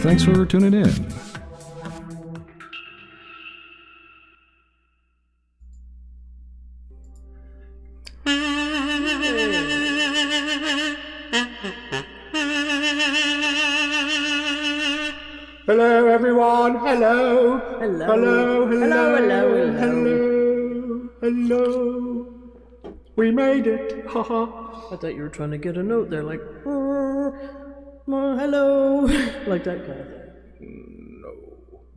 Thanks for tuning in. Hello, everyone. Hello. Hello. Hello. Hello. Hello. Hello. Hello. We made it. Ha ha. I thought you were trying to get a note there, like, hello, like that kind of thing. No.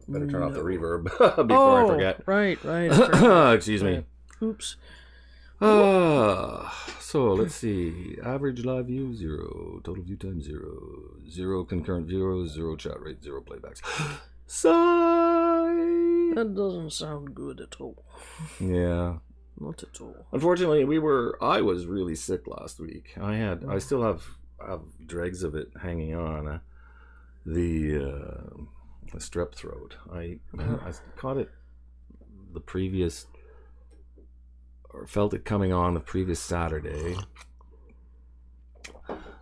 Better turn off the reverb before I forget. Right. Excuse me. Oops. So let's see. Average live view 0. Total view time 0. 0 concurrent viewers. 0 chat rate. 0 playbacks. Sigh. That doesn't sound good at all. Yeah. Not at all. Unfortunately, I was really sick last week. I still have dregs of it hanging on. The strep throat. I caught it the previous, or felt it coming on the previous Saturday.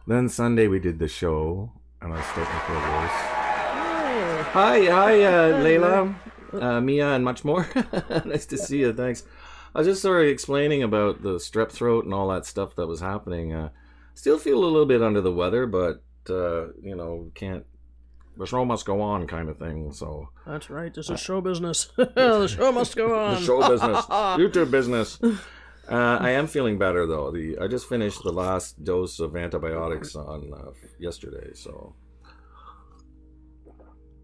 Then Sunday we did the show, and I was starting to feel worse. Hi, Layla, Mia, and much more. Nice to see you. Thanks. I was just sort of explaining about the strep throat and all that stuff that was happening. Still feel a little bit under the weather, but can't. The show must go on, kind of thing. So that's right. This is show business. The show must go on. The show business, YouTube business. I am feeling better though. I just finished the last dose of antibiotics on yesterday, so.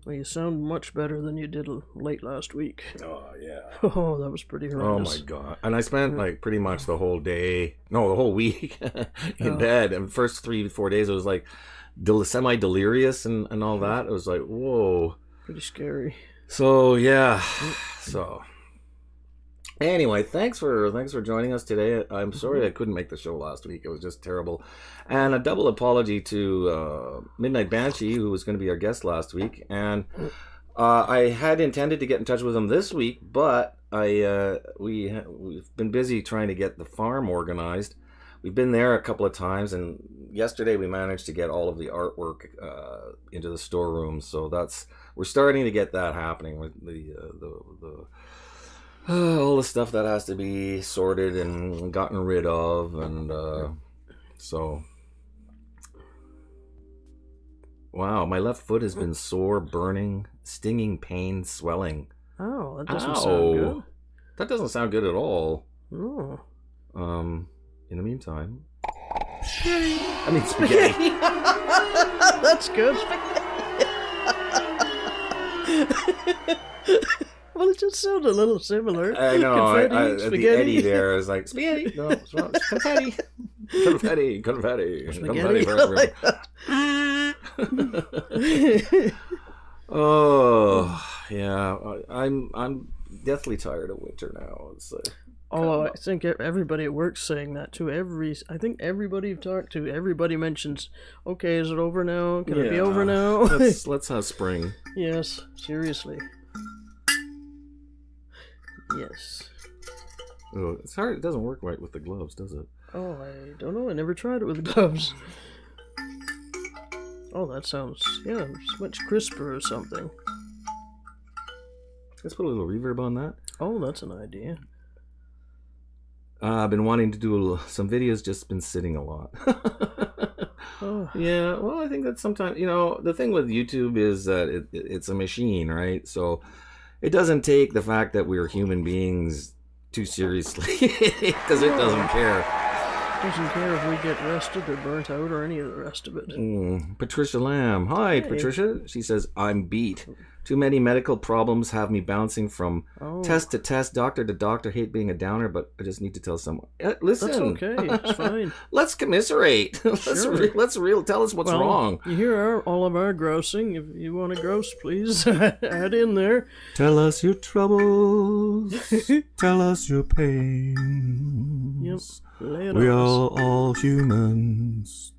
Well, you sound much better than you did late last week. Oh, yeah. Oh, that was pretty horrendous. Oh, my God. And I spent, pretty much the whole week in bed. And the first 3-4 days, it was, semi-delirious and all that. It was like, whoa. Pretty scary. So, yeah. So, anyway, thanks for joining us today. I'm sorry I couldn't make the show last week. It was just terrible. And a double apology to Midnight Banshee, who was going to be our guest last week. And I had intended to get in touch with him this week, but we've been busy trying to get the farm organized. We've been there a couple of times, and yesterday we managed to get all of the artwork into the storeroom. So we're starting to get that happening with the all the stuff that has to be sorted and gotten rid of, and so. Wow, my left foot has been sore, burning, stinging pain, swelling. Oh, that doesn't sound good. That doesn't sound good at all. Oh. In the meantime, spaghetti. That's good. Well, it just sounded a little similar. I know. Confetti, the Eddie there is like, spaghetti. No, it's wrong. Confetti. Confetti for everyone. Oh, yeah. I'm deathly tired of winter now. It's I think everybody at work's saying that too. I think everybody you've talked to, everybody mentions, okay, is it over now? Can it be over now? let's have spring. Yes, seriously. Yes. Oh, it's hard. It doesn't work right with the gloves, does it? Oh, I don't know. I never tried it with gloves. Oh, that sounds, much crisper or something. Let's put a little reverb on that. Oh, that's an idea. I've been wanting to do some videos, just been sitting a lot. Oh. Yeah, well, I think that sometimes, the thing with YouTube is that it's a machine, right? So it doesn't take the fact that we're human beings too seriously, because it doesn't care. Doesn't care if we get rested or burnt out or any of the rest of it. Patricia Lamb. Hi, hey. Patricia. She says, I'm beat. Too many medical problems have me bouncing from test to test, doctor to doctor. Hate being a downer, but I just need to tell someone. Listen. That's okay. It's fine. Let's commiserate. Sure. Let's tell us what's wrong. You hear all of our grousing. If you want to grouse, please add in there. Tell us your troubles. Tell us your pains. Yep. We are all humans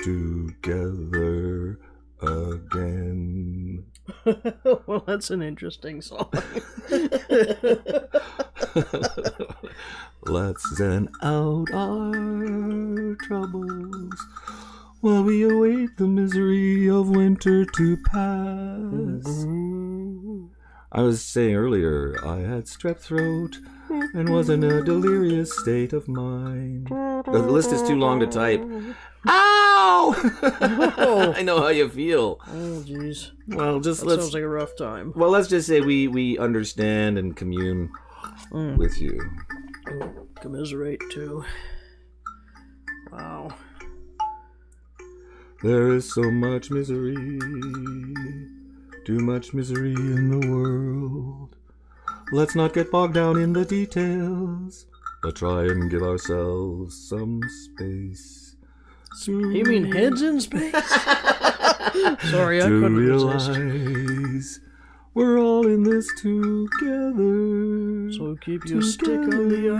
together again. Well, that's an interesting song. Let's zen out our troubles while we await the misery of winter to pass. I was saying earlier, I had strep throat and was in a delirious state of mind. The list is too long to type. Ow! I know how you feel. Oh, jeez. Well, that sounds like a rough time. Well, let's just say we understand and commune with you. Commiserate, too. Wow. There is so much misery, too much misery in the world. Let's not get bogged down in the details, but try and give ourselves some space. You mean Heads In Spaaace? Sorry, I couldn't resist. We're all in this together. So keep your stick on the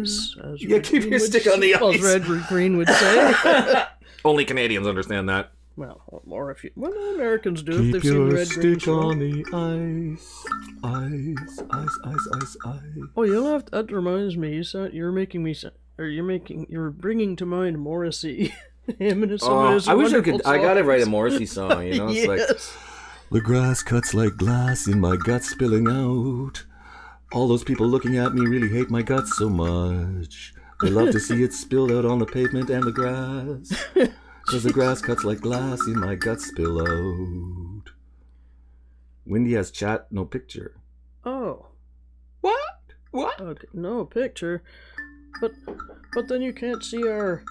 ice. Keep your stick on the ice. As Red Green would say. Only Canadians understand that. Well, or if you... Well, Americans do if they've seen Red Green. Keep your stick on the ice. Ice. Oh, you'll have to... That reminds me. You're bringing to mind Morrissey. Him and some of his I wish I could. songs. I gotta write a Morrissey song. You know, it's yes. like the grass cuts like glass in my guts spilling out. All those people looking at me really hate my guts so much. They love to see it spilled out on the pavement and the grass. Cause the grass cuts like glass in my guts spill out. Wendy has chat, no picture. Oh. What? Okay, no picture. But then you can't see our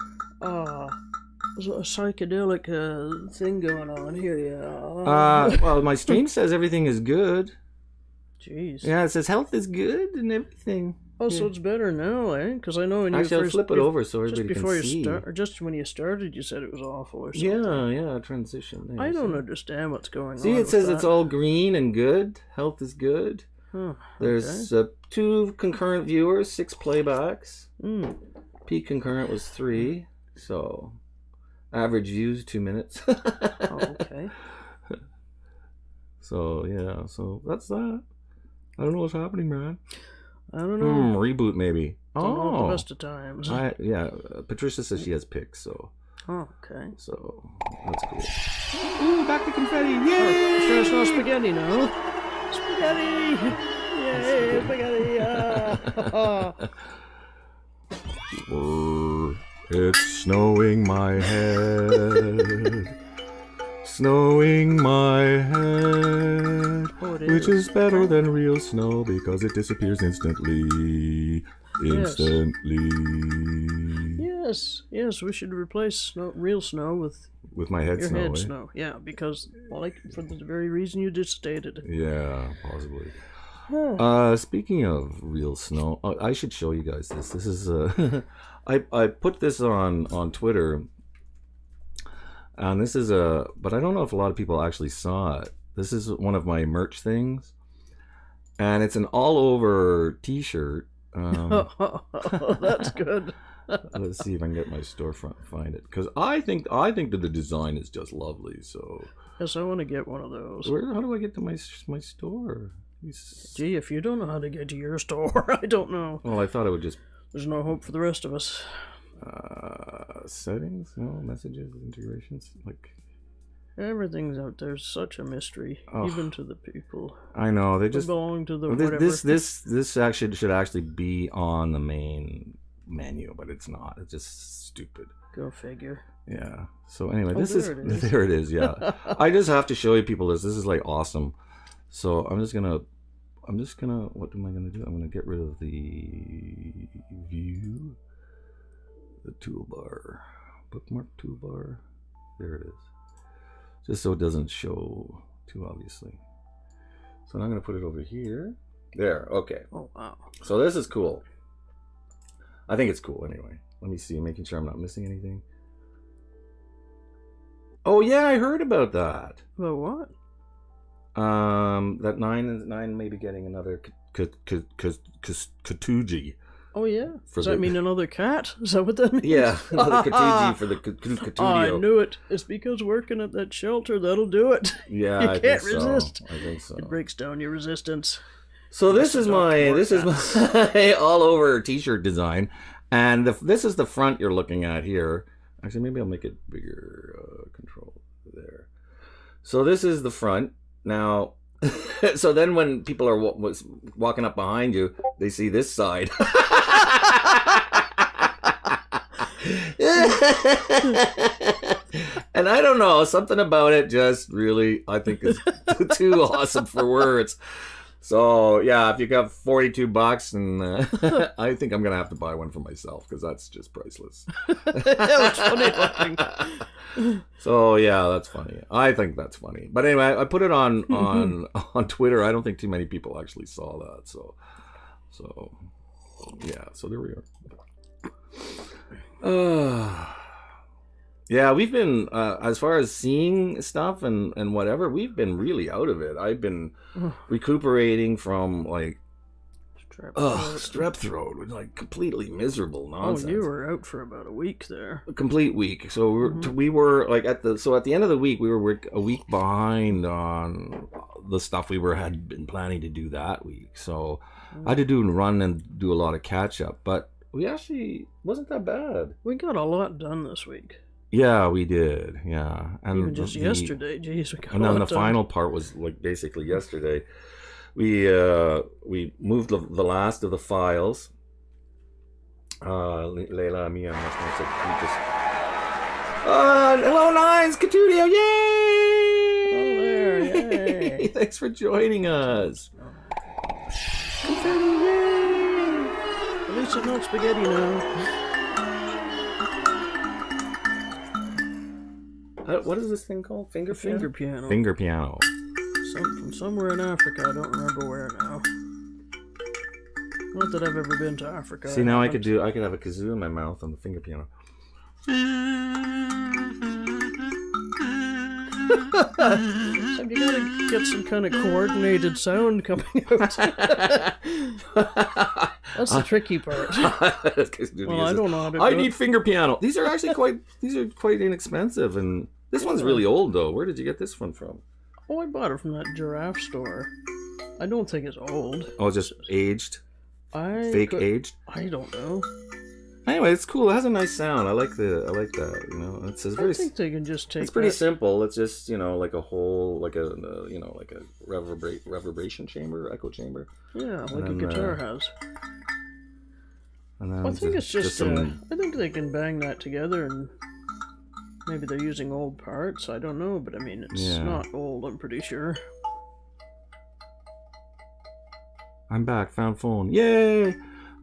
psychedelic thing going on here, yeah. Well, my stream says everything is good. Jeez. Yeah, it says health is good and everything. Oh, so it's better now, eh? Because I know when Actually, you I'll flip it over so everybody just before can see. just when you started, you said it was awful or something. Yeah, transition. There, I don't understand what's going on. See, it says it's all green and good. Health is good. Oh, There's 2 concurrent viewers, 6 playbacks. Peak concurrent was 3, so average views 2 minutes. okay. So that's that. I don't know what's happening, man. I don't know. Reboot maybe. Don't know the best of times. Patricia says she has pics, so. Oh, okay. So that's cool. Ooh, back to confetti! Yay! Sure, it's not spaghetti now. Spaghetti! Yay, spaghetti! It's snowing my head. Snowing my head. Which is better than real snow because it disappears instantly. Yes, we should replace real snow with my head your snow. Head snow, yeah, because for the very reason you just stated. Yeah, possibly. Speaking of real snow, I should show you guys this. This is I put this on Twitter, and this is but I don't know if a lot of people actually saw it. This is one of my merch things, and it's an all-over T-shirt. That's good. Let's see if I can get my storefront and find it, because I think that the design is just lovely. So yes, I want to get one of those. How do I get to my store? Gee, if you don't know how to get to your store, I don't know. Well, I thought it would just. There's no hope for the rest of us. Settings, no messages, integrations, like. Everything's out there. Such a mystery, even to the people. I know they just belong to the This actually should actually be on the main menu, but it's not. It's just stupid. Go figure. Yeah. So anyway, there it is. Yeah. I just have to show you people this. This is like awesome. So I'm just gonna. What am I gonna do? I'm gonna get rid of the view, the toolbar, bookmark toolbar. There it is. Just so it doesn't show too obviously. So I'm going to put it over here. There, okay. Oh, wow. So this is cool. I think it's cool anyway. Let me see, making sure I'm not missing anything. Oh yeah, I heard about that. About what? That 9 may be getting another Katuji. Oh yeah. Does that mean another cat? Is that what that means? Yeah, another Katuji for the Katudio. Oh, I knew it. It's because working at that shelter, that'll do it. Yeah, you can't resist. I think so. It breaks down your resistance. So this is my all over T-shirt design, and this is the front you're looking at here. Actually, maybe I'll make it bigger. Control there. So this is the front. Now, so then when people are walking up behind you, they see this side. And I don't know, something about it just really, I think, is too awesome for words. So yeah, if you got $42, and I think I'm gonna have to buy one for myself because that's just priceless. That's funny looking. So yeah, that's funny. I think that's funny. But anyway, I put it on Twitter. I don't think too many people actually saw that. So yeah. So there we are. Yeah, we've been as far as seeing stuff and whatever, we've been really out of it. I've been recuperating from like strep throat was like completely miserable nonsense. Oh, you were out for about a week there. A complete week. So we were like at the end of the week we were a week behind on the stuff we had been planning to do that week. So I had to run and do a lot of catch up, but we actually wasn't that bad. We got a lot done this week. Yeah, we did. Yeah, and even just yesterday, geez, we got. And then the final part was like basically yesterday. We moved the last of the files. Leila, Mia, hello, Nines, Catudio, yay! Oh, there, yay! Thanks for joining us. Confetti, yay! At least it's not spaghetti now. What is this thing called? Finger piano? Finger piano. From somewhere in Africa, I don't remember where now. Not that I've ever been to Africa. See, now I could have a kazoo in my mouth on the finger piano. So you gotta get some kind of coordinated sound coming out. That's the tricky part. Well, I don't know how to do I need finger piano. These are actually quite inexpensive, and this one's really old though. Where did you get this one from? Oh, I bought it from that giraffe store. I don't think it's old. Oh, just aged? Aged? I don't know. Anyway, it's cool. It has a nice sound. I like that. You know, it's very. I think they can just take. It's pretty simple. It's just like a whole like a reverberation chamber, echo chamber. Yeah, like a guitar has. And then I think it's just. I think they can bang that together, and maybe they're using old parts. I don't know, but I mean, it's not old. I'm pretty sure. I'm back. Found phone. Yay!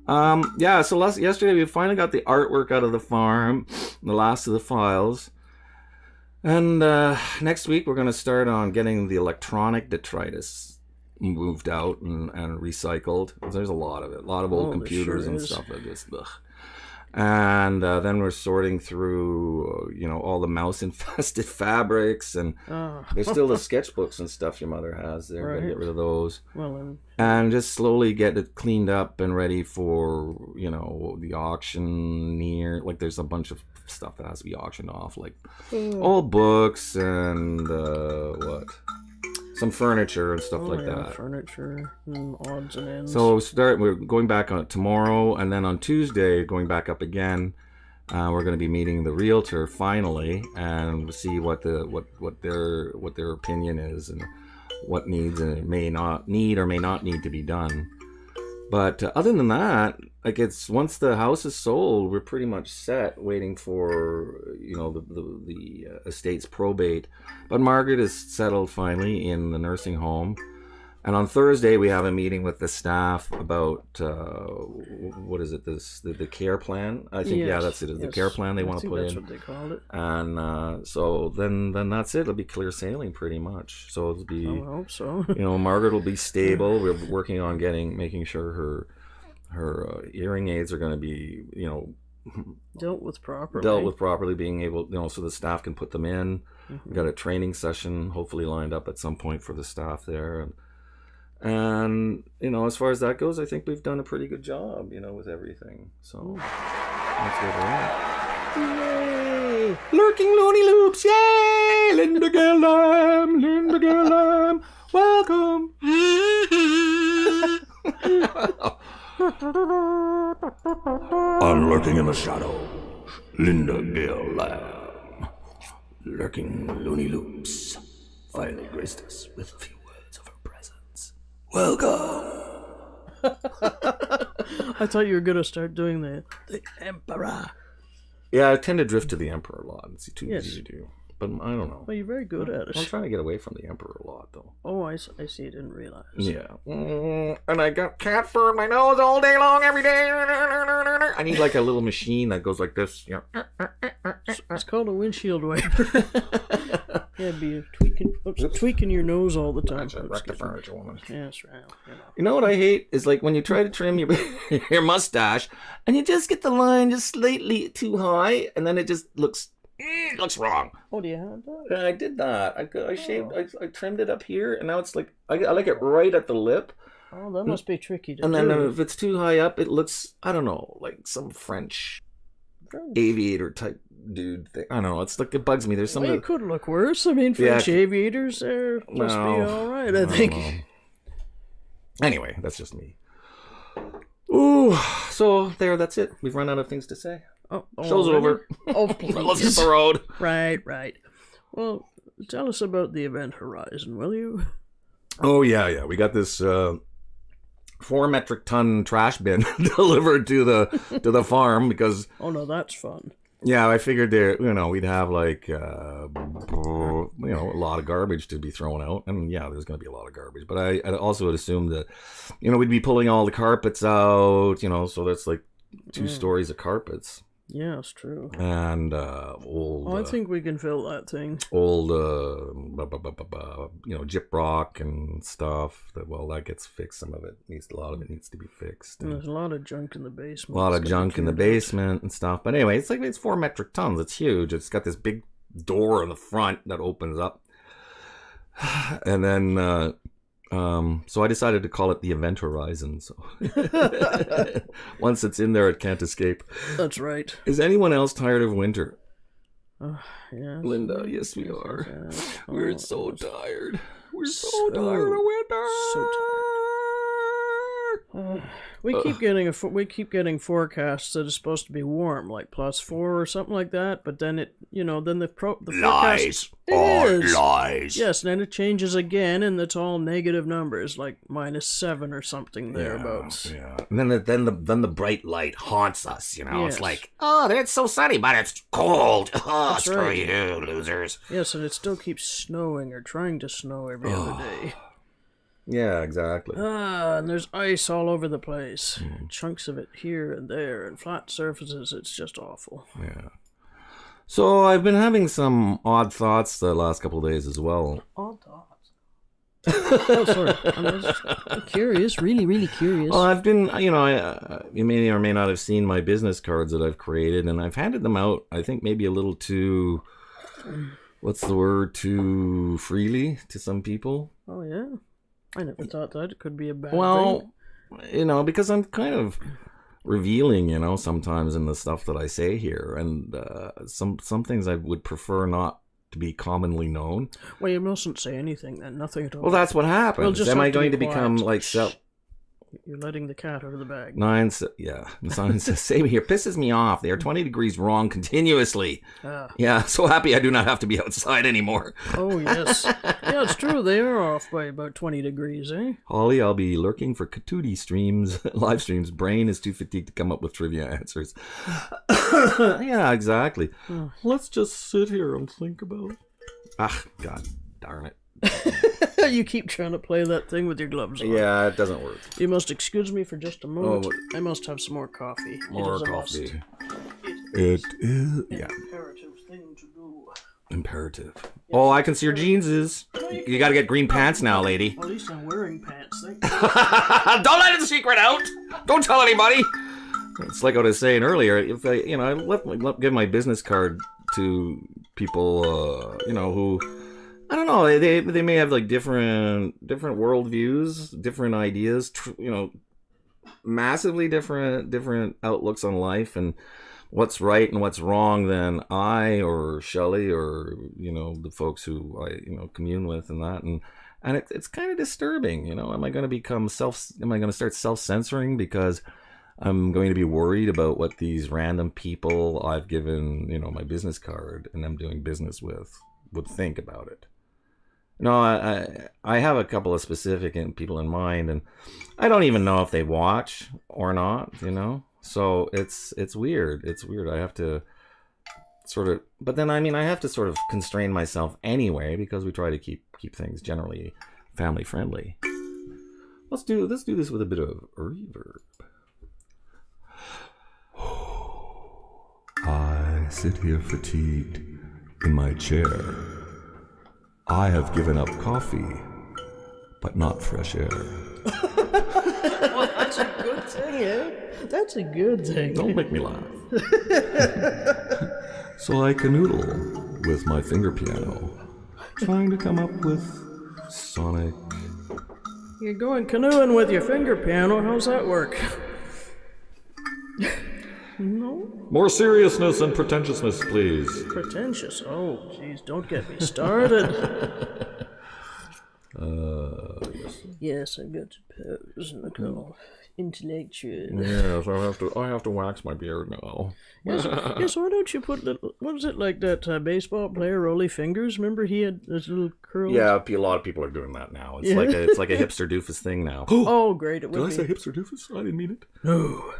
Yeah, so yesterday we finally got the artwork out of the farm, the last of the files. And next week we're going to start on getting the electronic detritus moved out and recycled. There's a lot of it, a lot of old computers and stuff that just, ugh. And then we're sorting through, all the mouse-infested fabrics, and there's still the sketchbooks and stuff your mother has there. Right. Gotta get rid of those. Well, and just slowly get it cleaned up and ready for, the auction near. Like, there's a bunch of stuff that has to be auctioned off, like old books and some furniture and stuff like that. Furniture and odds and ends. So we're going back on tomorrow, and then on Tuesday going back up again. We're going to be meeting the realtor finally, and see what their opinion is and what needs and may not need to be done. But other than that, like, it's once the house is sold, we're pretty much set, waiting for the estate's probate. But Margaret is settled finally in the nursing home, and on Thursday we have a meeting with the staff about what is it? The care plan. I think that's it. The care plan they want to put in. That's what they called it. And so then that's it. It'll be clear sailing pretty much. So it'll be. I hope so. Margaret will be stable. We're working on making sure her hearing aids are going to be dealt with properly, being able so the staff can put them in. We've got a training session hopefully lined up at some point for the staff there, and as far as that goes, I think we've done a pretty good job with everything. So that's where we're at. Yay! Lurking Looney Loops, yay! Linda Gillam, welcome. I'm lurking in the shadows. Linda Gale Lamb, lurking loony loops, finally graced us with a few words of her presence. Welcome. I thought you were gonna start doing the Emperor. Yeah, I tend to drift to the Emperor a lot. It's too Yes. easy to do. But I don't know. Well, you're very good at I'm it. trying to get away from the Emperor a lot, though. Oh, I see. I didn't realize. Yeah. And I got cat fur in my nose all day long, every day. I need like a little machine that goes like this. You know. It's called a windshield wiper. Yeah, be tweaking your nose all the time. Yes, right. You know what I hate is like when you try to trim your mustache and you just get the line just slightly too high, and then it just looks wrong. Oh, do you have that? Yeah, I did that. I shaved. I trimmed it up here, and now it's like I like it right at the lip. Oh, that must be tricky to do. And then if it's too high up, it looks, I don't know, like some French aviator type dude thing. I don't know. It's like, it bugs me. There's some. Well, it could look worse. I mean, French aviators must be all right, I think. Anyway, that's just me. Ooh, so that's it. We've run out of things to say. Show's over. Oh, please. Let's hit the road. Right. Well, tell us about the event horizon, will you? Oh, yeah. We got this 4 metric ton trash bin delivered to the farm because... Oh, no, that's fun. Yeah, I figured we'd have like, a lot of garbage to be thrown out. And yeah, there's going to be a lot of garbage. But I also would assume that, we'd be pulling all the carpets out, so that's like 2 stories of carpets. Yeah, it's true. And old... I think we can fill that thing. Old, gyprock and stuff. That gets fixed. A lot of it needs to be fixed. And there's a lot of junk in the basement. A lot of junk in the basement and stuff. But anyway, it's 4 metric tons. It's huge. It's got this big door in the front that opens up. And then... so I decided to call it the Event Horizon. So once it's in there, it can't escape. That's right. Is anyone else tired of winter? Yes. Linda, yes, we are. We're so tired. We're so tired of winter. So tired. We keep getting forecasts that is supposed to be warm, like +4 or something like that. But then the lies. Forecast Lies. Yes, and then it changes again, and it's all negative numbers, like -7 or something thereabouts. Yeah. And then the bright light haunts us. Yes. It's like, it's so sunny, but it's cold. That's Screw right. you, losers. Yes, and it still keeps snowing or trying to snow every other day. Yeah, exactly. And there's ice all over the place. Chunks of it here and there, and flat surfaces. It's just awful. Yeah. So I've been having some odd thoughts the last couple of days as well. Odd thoughts? Oh, sorry. I'm curious, really curious. Well, I've been, you may or may not have seen my business cards that I've created, and I've handed them out, I think maybe a little too, too freely to some people. Oh, yeah? I never thought that. It could be a bad thing. Because I'm kind of revealing, sometimes in the stuff that I say here, and some things I would prefer not to be commonly known. Well, you mustn't say anything then, nothing at all. Well, that's what happens. Am I going to become like You're letting the cat out of the bag. The sign says, same here. Pisses me off. They are 20 degrees wrong continuously. Yeah, so happy I do not have to be outside anymore. Oh, yes. Yeah, it's true. They are off by about 20 degrees, eh? Holly, I'll be lurking for Katootie streams, live streams. Brain is too fatigued to come up with trivia answers. Yeah, exactly. Let's just sit here and think about it. God darn it. You keep trying to play that thing with your gloves on. Yeah, it doesn't work. You must excuse me for just a moment. I must have some more coffee. More coffee. It is imperative thing to do. Imperative. Oh, I can see your jeans. You got to get green pants now, lady. At least I'm wearing pants. Don't let the secret out. Don't tell anybody. It's like I was saying earlier. If I give my business card to people, who. I don't know. They may have like different worldviews, different ideas, massively different outlooks on life and what's right and what's wrong than I or Shelley or the folks who I commune with and that and it's kind of disturbing. Am I going to start self-censoring because I'm going to be worried about what these random people I've given, my business card and I'm doing business with would think about it. No, I have a couple of specific people in mind, and I don't even know if they watch or not, So it's weird. It's weird. I have to sort of, but then I have to sort of constrain myself anyway because we try to keep things generally family friendly. Let's do this with a bit of reverb. I sit here fatigued in my chair. I have given up coffee, but not fresh air. Well, that's a good thing, eh? That's a good thing. Don't make me laugh. So I canoodle with my finger piano, trying to come up with sonic. You're going canoeing with your finger piano. How's that work? No? More seriousness and pretentiousness, please. Pretentious? Oh, jeez, don't get me started. Yes. Yes, I've got to pose and look all intellectual. Yes, I have to wax my beard now. Yes, why don't you put little, what was it, like that baseball player, Rolly Fingers? Remember he had those little curls? Yeah, a lot of people are doing that now. It's like a hipster doofus thing now. Oh, great, it would be. Did I say hipster doofus? I didn't mean it. No.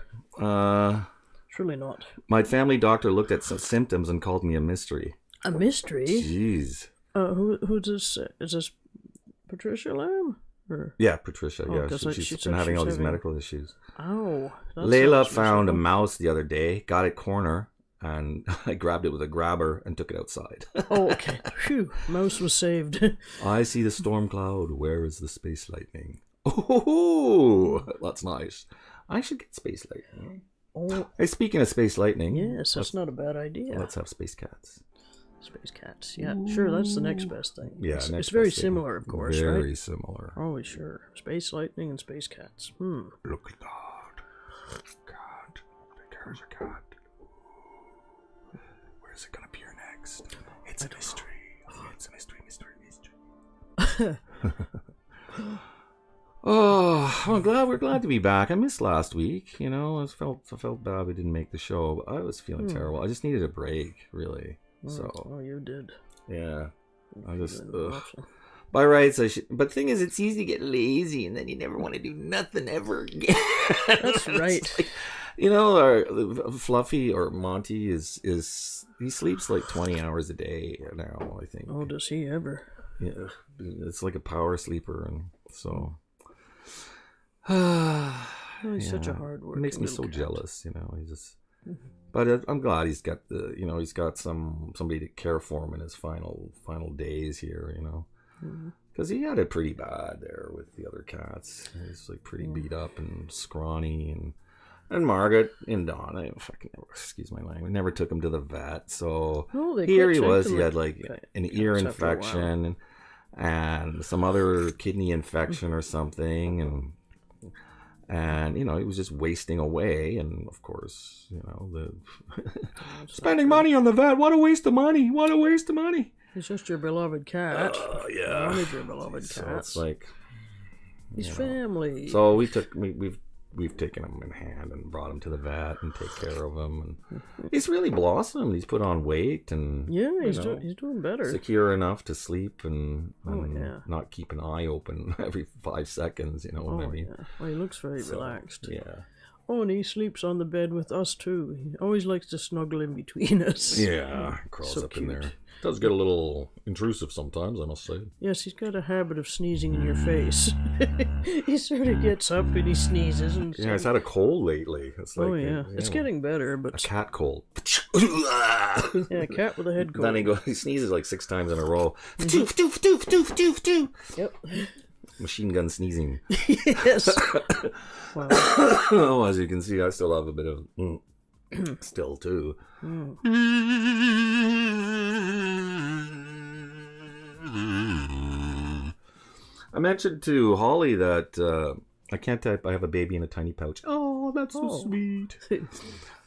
Surely not. My family doctor looked at some symptoms and called me a mystery. A mystery? Jeez. Who's this? Is this Patricia Lamb? Or? Yeah, Patricia. Oh, yeah, she's been having all these medical issues. Oh. Layla found a mouse the other day, got it corner, and I grabbed it with a grabber and took it outside. Oh, okay. Phew. Mouse was saved. I see the storm cloud. Where is the space lightning? Oh, that's nice. I should get space lightning. Oh. Hey, speaking of space lightning. Yes, that's not a bad idea. Let's have space cats. Space cats. Yeah, sure, that's the next best thing. Yeah, it's very similar, of course, right? Very similar. Oh, sure. Space lightning and space cats. Look at that. Cat. There's a cat. Where's it going to appear next? It's a mystery. It's a mystery. Oh, we're glad to be back. I missed last week. I felt bad we didn't make the show. I was feeling terrible. I just needed a break, really. Oh, you did. Yeah. I just by rights I should, but the thing is, it's easy to get lazy and then you never want to do nothing ever again. That's right. Our Fluffy or Monty is he sleeps like 20 hours a day now, I think. Oh, does he ever? Yeah, it's like a power sleeper, and so he's such a hard worker. It makes me so jealous, He just. But I'm glad he's got he's got somebody to care for him in his final days here, because he had it pretty bad there with the other cats. He's like pretty beat up and scrawny, and Margaret and Donna, excuse my language, never took him to the vet. So here he was. He had like an ear infection and some other kidney infection or something, and he was just wasting away, and of course, the spending money on the vet. What a waste of money! What a waste of money! He's just your beloved cat. Yeah, one of your beloved cats. So it's like he's family. So we've taken him in hand and brought him to the vet and take care of him, and he's really blossomed. He's put on weight, and he's doing better. Secure enough to sleep and not keep an eye open every 5 seconds. What I mean? Yeah. Well, he looks very relaxed. Yeah. Oh, and he sleeps on the bed with us too. He always likes to snuggle in between us. Yeah, crawls up in there. Does get a little intrusive sometimes, I must say. Yes, he's got a habit of sneezing in your face. He sort of gets up and he sneezes. And he's had a cold lately. It's like, it's getting better, but a cat cold. Yeah, a cat with a head cold. Then he sneezes like 6 times in a row. Yep. Machine gun sneezing. Yes. Wow. Oh, as you can see, I still have a bit of still too. I mentioned to Holly that I can't type. I have a baby in a tiny pouch. Oh, that's so sweet.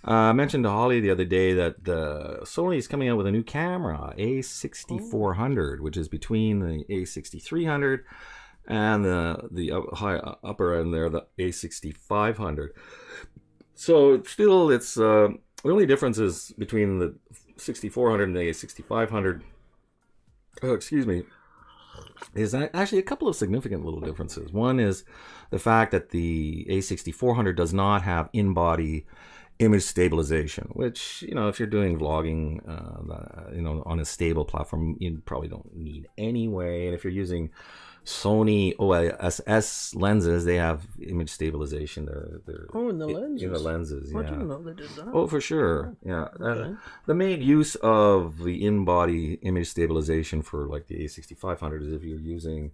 I mentioned to Holly the other day that Sony is coming out with a new camera, A6400, which is between the A6300 and the high upper end there, the A6500. So it's still, the only difference is between the 6400 and the A6500. Excuse me. Is actually a couple of significant little differences. One is the fact that the A6400 does not have in-body image stabilization, which, if you're doing vlogging, on a stable platform, you probably don't need anyway. And if you're using Sony OIS lenses, they have image stabilization. They're in the lenses. In the lenses, yeah. I didn't know they did that. Oh, for sure, yeah. Okay. The main use of the in-body image stabilization for like the A6500 is if you're using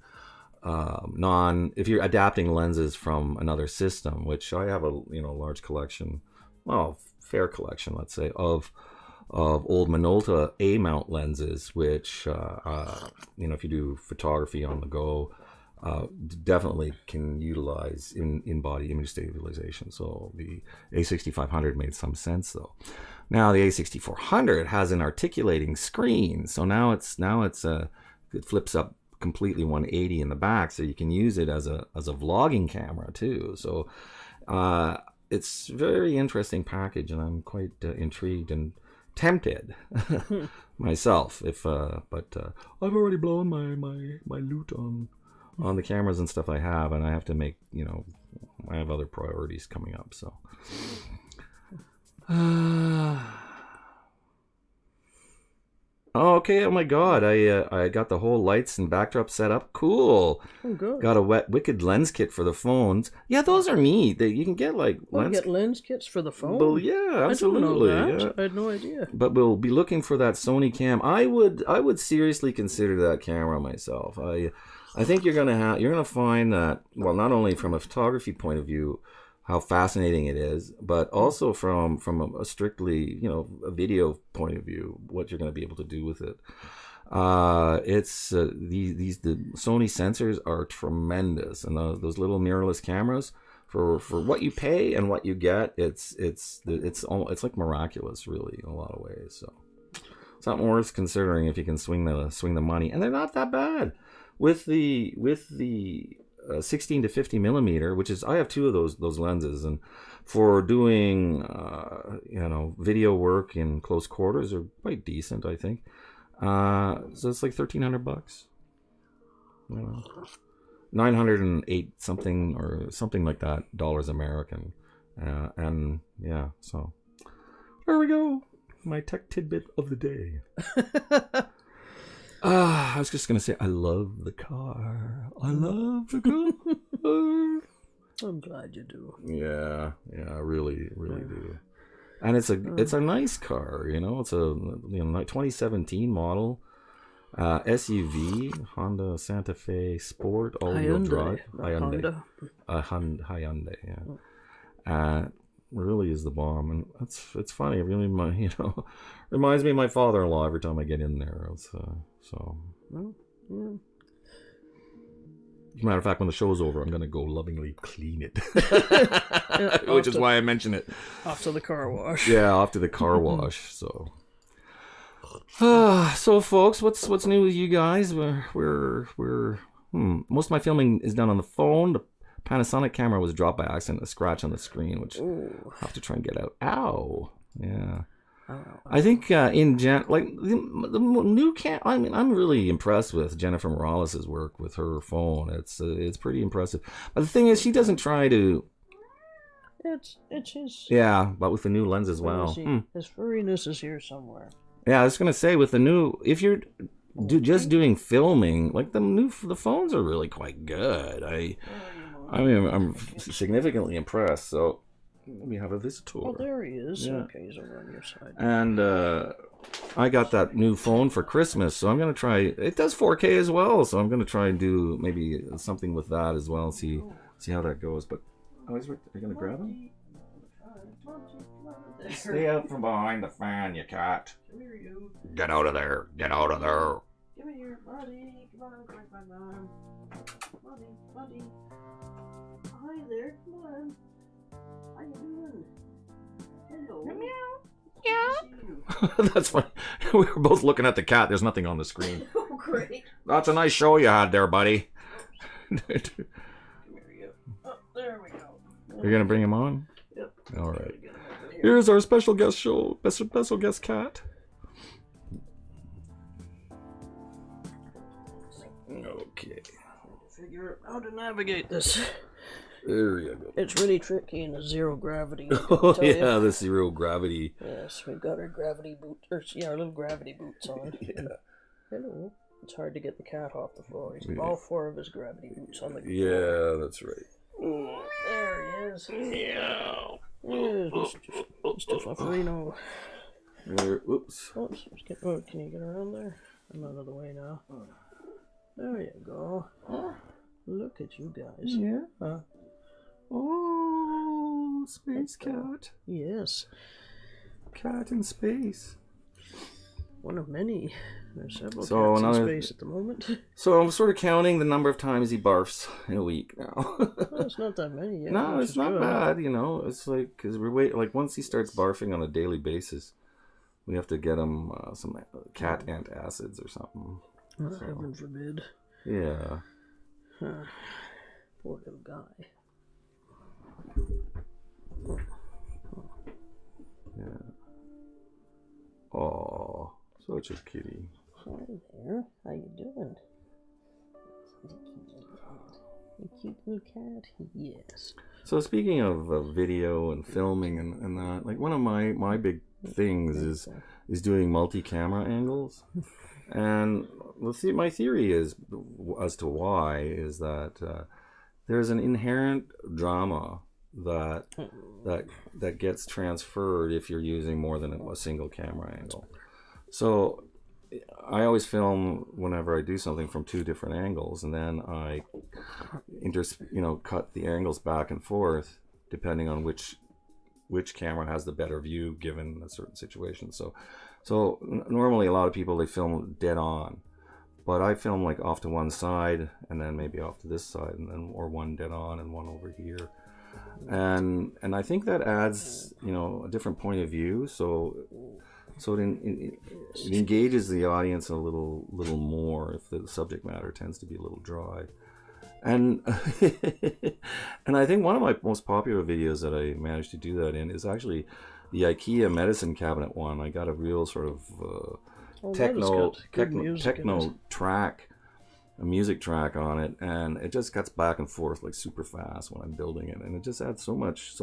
if you're adapting lenses from another system, which I have a large collection, fair collection, let's say, of old Minolta A-mount lenses, which if you do photography on the go, definitely can utilize in-body image stabilization. So the A6500 made some sense though. Now the A6400 has an articulating screen, so now it flips up completely 180 in the back, so you can use it as a vlogging camera too. So it's a very interesting package, and I'm quite intrigued and tempted myself. But I've already blown my loot on the cameras and stuff I have, and I have to make I have other priorities coming up. So. Okay, oh my god, I got the whole lights and backdrop set up. Cool. Oh, good. Got a wicked lens kit for the phones. Yeah, those are neat. You can get get lens kits for the phone? Well, yeah, absolutely. I didn't know that. Yeah. I had no idea. But we'll be looking for that Sony cam. I would seriously consider that camera myself. I think you're gonna find that, well, not only from a photography point of view, how fascinating it is, but also from a strictly a video point of view, what you're going to be able to do with it. It's the Sony sensors are tremendous, and those little mirrorless cameras, for what you pay and what you get, it's like miraculous, really, in a lot of ways. So it's not worth considering if you can swing the money, and they're not that bad with the 16 to 50 millimeter, which is, I have two of those lenses, and for doing video work in close quarters are quite decent, I think. So it's like $1,300, 908 something or something like that dollars American, and yeah, so there we go, my tech tidbit of the day. I was just going to say, I love the car. I love the car. I'm glad you do. Yeah, I really do. And it's a nice car, It's a 2017 model SUV, Honda Santa Fe Sport, all-wheel drive. Hyundai. Hyundai, yeah. Really is the bomb, and it's funny. It really, reminds me of my father-in-law every time I get in there. So. Well, yeah. As a matter of fact, when the show's over, I'm gonna go lovingly clean it, Yeah, which is why I mention it. Off to the car wash. Yeah, off to the car wash. So. So folks, what's new with you guys? We're most of my filming is done on the phone. The Panasonic camera was dropped by accident, a scratch on the screen, which I'll have to try and get out. Ow. Yeah. I think the new cam. I mean, I'm really impressed with Jennifer Morales' work with her phone. It's pretty impressive. But the thing is, she doesn't try to. It's his. Yeah, but with the new lens as well. His furriness is here somewhere. Yeah, I was gonna say, with the new, if you're just doing filming, like the phones are really quite good. I'm significantly impressed. So let me have a visitor. Oh, there he is. Yeah. Okay, he's over on your side. And I got that new phone for Christmas, so I'm gonna try. It does 4K as well, so I'm gonna try and do maybe something with that as well. See how that goes. But are you gonna grab him? Stay out from behind the fan, you cat. Come here, you. Get out of there. Get out of there. Come here, buddy. Come on, crack my mom. Buddy. Hi there, come on. How you doing? Hello. Yeah. That's funny. We were both looking at the cat. There's nothing on the screen. Oh, great. That's a nice show you had there, buddy. Come here, you. Oh, there we go. You're gonna bring him on? Yep. All right. Here's our special guest show. Special guest cat. Okay. Figure out how to navigate this. There you go. It's really tricky in the zero gravity. Oh yeah, the zero gravity. Yes, we've got our gravity boots, or yeah, our little gravity boots on. Yeah. Hello. It's hard to get the cat off the floor. He's all 4 of his gravity boots on the floor. Yeah, that's right. There he is. Yeah. Yes, Mr. Flufferino. Oops. Oops. Can you get around there? I'm out of the way now. There you go. Look at you guys. Yeah. Oh, space cat. Yes. Cat in space. One of many. There's several So cats in space at the moment. So I'm sort of counting the number of times he barfs in a week now. Well, it's not that many yet. No, it's not bad, you know. It's like, because like once he starts barfing on a daily basis, we have to get him some cat antacids or something. So, heaven forbid. Yeah. Poor little guy. Yeah. Oh, such a kitty. Hi there. How you doing? A cute little cat. Yes. So speaking of video and filming and that, like one of my big things is doing multi-camera angles. And my theory is, as to why, is that there's an inherent drama that gets transferred if you're using more than a single camera angle. So I always film whenever I do something from 2 different angles, and then I cut the angles back and forth depending on which camera has the better view given a certain situation. So normally a lot of people, they film dead on, but I film like off to one side and then maybe off to this side, and then or one dead on and one over here, and I think that adds a different point of view. So it engages the audience a little more if the subject matter tends to be a little dry. And and I think one of my most popular videos that I managed to do that in is actually the IKEA medicine cabinet one. I got a real sort of techno track, a music track on it, and it just cuts back and forth like super fast when I'm building it, and it just adds so much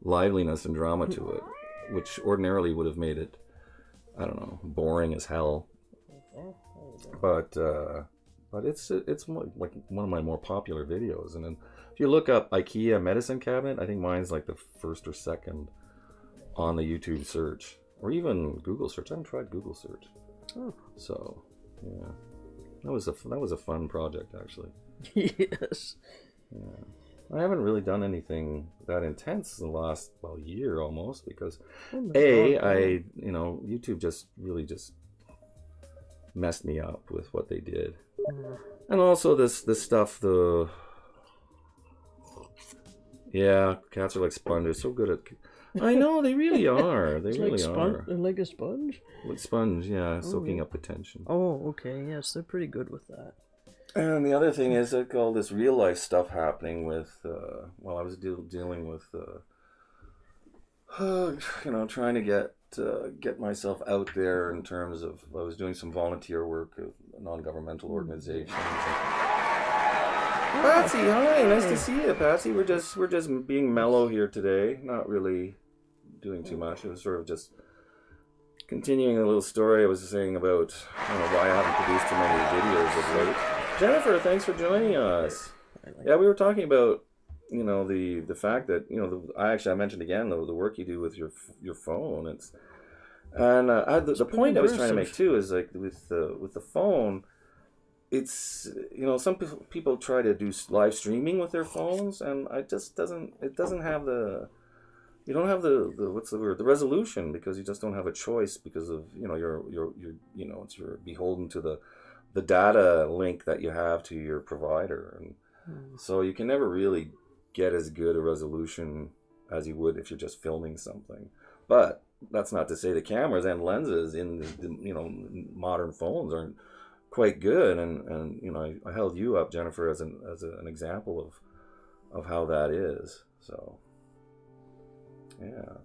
liveliness and drama to it, which ordinarily would have made it, I don't know, boring as hell. But it's like one of my more popular videos. And then if you look up IKEA medicine cabinet, I think mine's like the first or second on the YouTube search, or even Google search. I haven't tried Google search. Oh. So yeah, that was a fun project actually. Yes. Yeah. I haven't really done anything that intense in the last year almost, because YouTube just messed me up with what they did. And also this stuff, cats are like sponges, so good at, I know, they really are. They really are. Like a sponge? Like sponge, yeah, soaking up attention. Oh, okay, yes, they're pretty good with that. And the other thing is like all this real life stuff happening with, I was dealing with, trying to get myself out there in terms of, I was doing some volunteer work at non-governmental organizations. Patsy, hi, nice to see you, Patsy. We're just being mellow here today, not really doing too much. It was sort of just continuing a little story I was saying about why I haven't produced too many videos of late. Jennifer, thanks for joining us. Yeah, we were talking about the fact that I mentioned again the work you do with your phone. The point I was trying to make too is like with the phone, it's some people try to do live streaming with their phones, and it doesn't have the what's the word, the resolution, because you just don't have a choice because of you're beholden to the data link that you have to your provider, and so you can never really get as good a resolution as you would if you're just filming something. But that's not to say the cameras and lenses in the modern phones aren't quite good, and I held you up, Jennifer, as an example of how that is. So Yeah.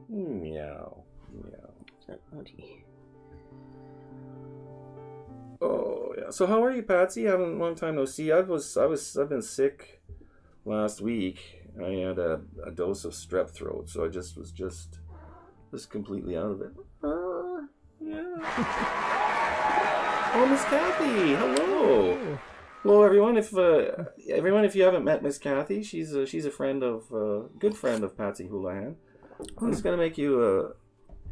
Meow. Meow. Buddy. Oh yeah. So how are you, Patsy? I haven't long time no see. I've been sick last week. I had a dose of strep throat, so I was just completely out of it. Yeah. Oh, Miss Kathy. Hello. Oh. Hello, everyone. If you haven't met Miss Kathy, she's a friend of good friend of Patsy Houlihan. I'm just gonna make you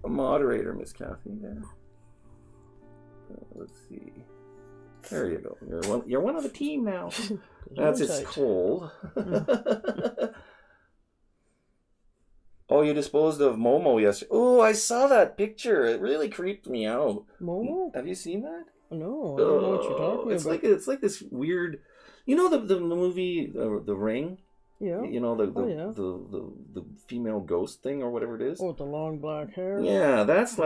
a moderator, Miss Kathy. There. Let's see. There you go. You're one of the team now. That's it's cold. Oh, you disposed of Momo yesterday. Oh, I saw that picture. It really creeped me out. Momo? Have you seen that? No, I don't know what you're talking about. It's like this weird. You know the movie The Ring. Yeah. You know the female ghost thing or whatever it is. Oh, with the long black hair. Yeah, that's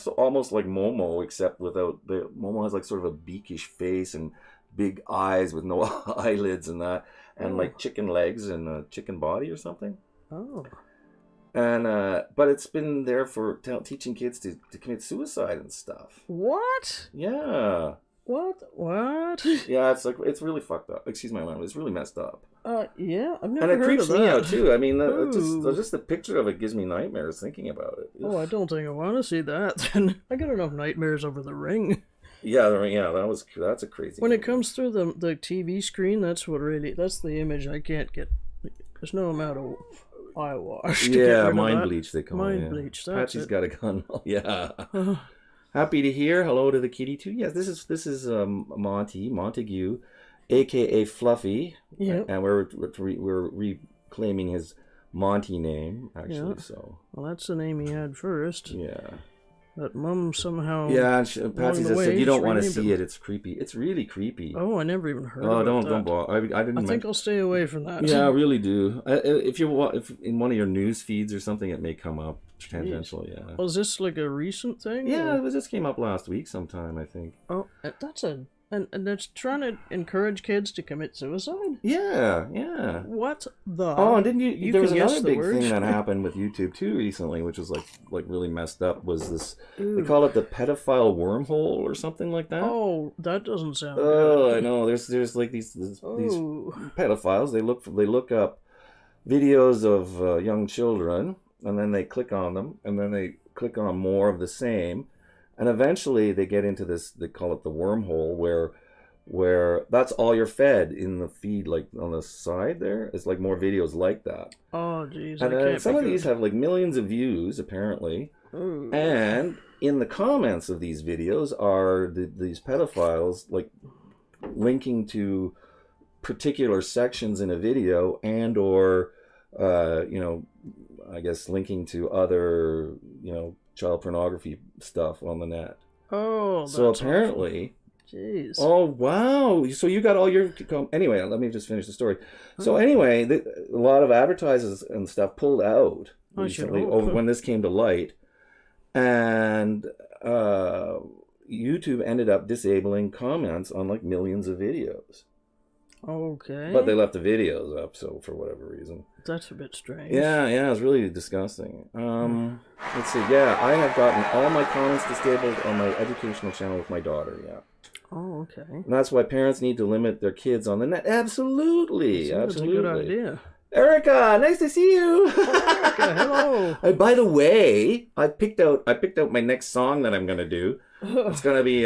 almost like Momo, except without Momo has like sort of a beakish face and big eyes with no eyelids and that, and like chicken legs and a chicken body or something. Oh. And but it's been there for teaching kids to commit suicide and stuff. What? Yeah. What? Yeah, it's really fucked up. Excuse my language. It's really messed up. Yeah, I've never heard of that. And it creeps me out too. I mean, just the picture of it gives me nightmares thinking about it. Oh, I don't think I want to see that. Then I got enough nightmares over The Ring. Yeah, that's a crazy. When it comes through the TV screen, that's the image I can't get. There's no amount of eyewash. Yeah, mind bleach they call it. Mind bleach. Patsy's got a gun. Yeah. Happy to hear. Hello to the kitty too. Yes, this is Montague, aka Fluffy. Yeah. And we're reclaiming his Monty name actually. Yeah. So. Well, that's the name he had first. Yeah. That Mum somehow. Yeah, and Patsy just said you don't want to see it. It's creepy. It's really creepy. Oh, I never even heard. Oh, don't bother. I didn't. I think I'll stay away from that. Yeah, I really do. If in one of your news feeds or something, it may come up tangential. Yeah. Was this like a recent thing? Yeah, it just came up last week sometime, I think. Oh, that's and that's trying to encourage kids to commit suicide. Yeah. What the? Oh, and didn't you there was another big word? thing that happened with YouTube too recently, which was like really messed up. Was this? They call it the pedophile wormhole or something like that. Oh, that doesn't sound. Oh, good. I know. There's like these pedophiles. They look up videos of young children, and then they click on them, and then they click on more of the same. And eventually they get into this, they call it the wormhole, where that's all you're fed in the feed, like on the side there. It's like more videos like that. Oh, jeez. And some of these have like millions of views, apparently. Ooh. And in the comments of these videos are these pedophiles, like, linking to particular sections in a video or, I guess linking to other, child pornography stuff on the net. Oh, that's so apparently, awful. Jeez. Oh wow! So you got all your anyway. Let me just finish the story. So anyway, a lot of advertisers and stuff pulled out recently over when this came to light, and YouTube ended up disabling comments on like millions of videos. Okay. But they left the videos up, so for whatever reason. That's a bit strange. Yeah, it's really disgusting. Let's see. Yeah, I have gotten all my comments disabled on my educational channel with my daughter. Yeah. Oh, okay. And that's why parents need to limit their kids on the net. Absolutely. That's a good idea. Erica, nice to see you. Erica, hello. By the way, I picked out my next song that I'm gonna do. It's gonna be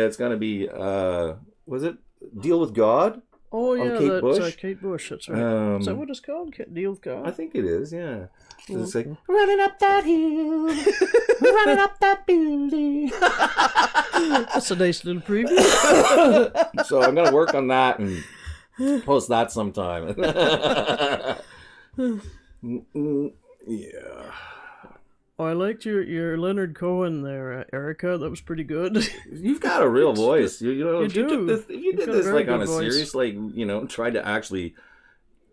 was it Deal with God? Oh yeah, Kate that's Bush. Kate Bush. That's right. Is that what it's called? Deal with God? I think it is. Yeah. Okay. It's like running up that hill, running up that building. That's a nice little preview. So I'm gonna work on that and post that sometime. Yeah. Oh, I liked your Leonard Cohen there, Erica. That was pretty good. You've got a real voice. If you did this like on a voice. serious, like, tried to actually,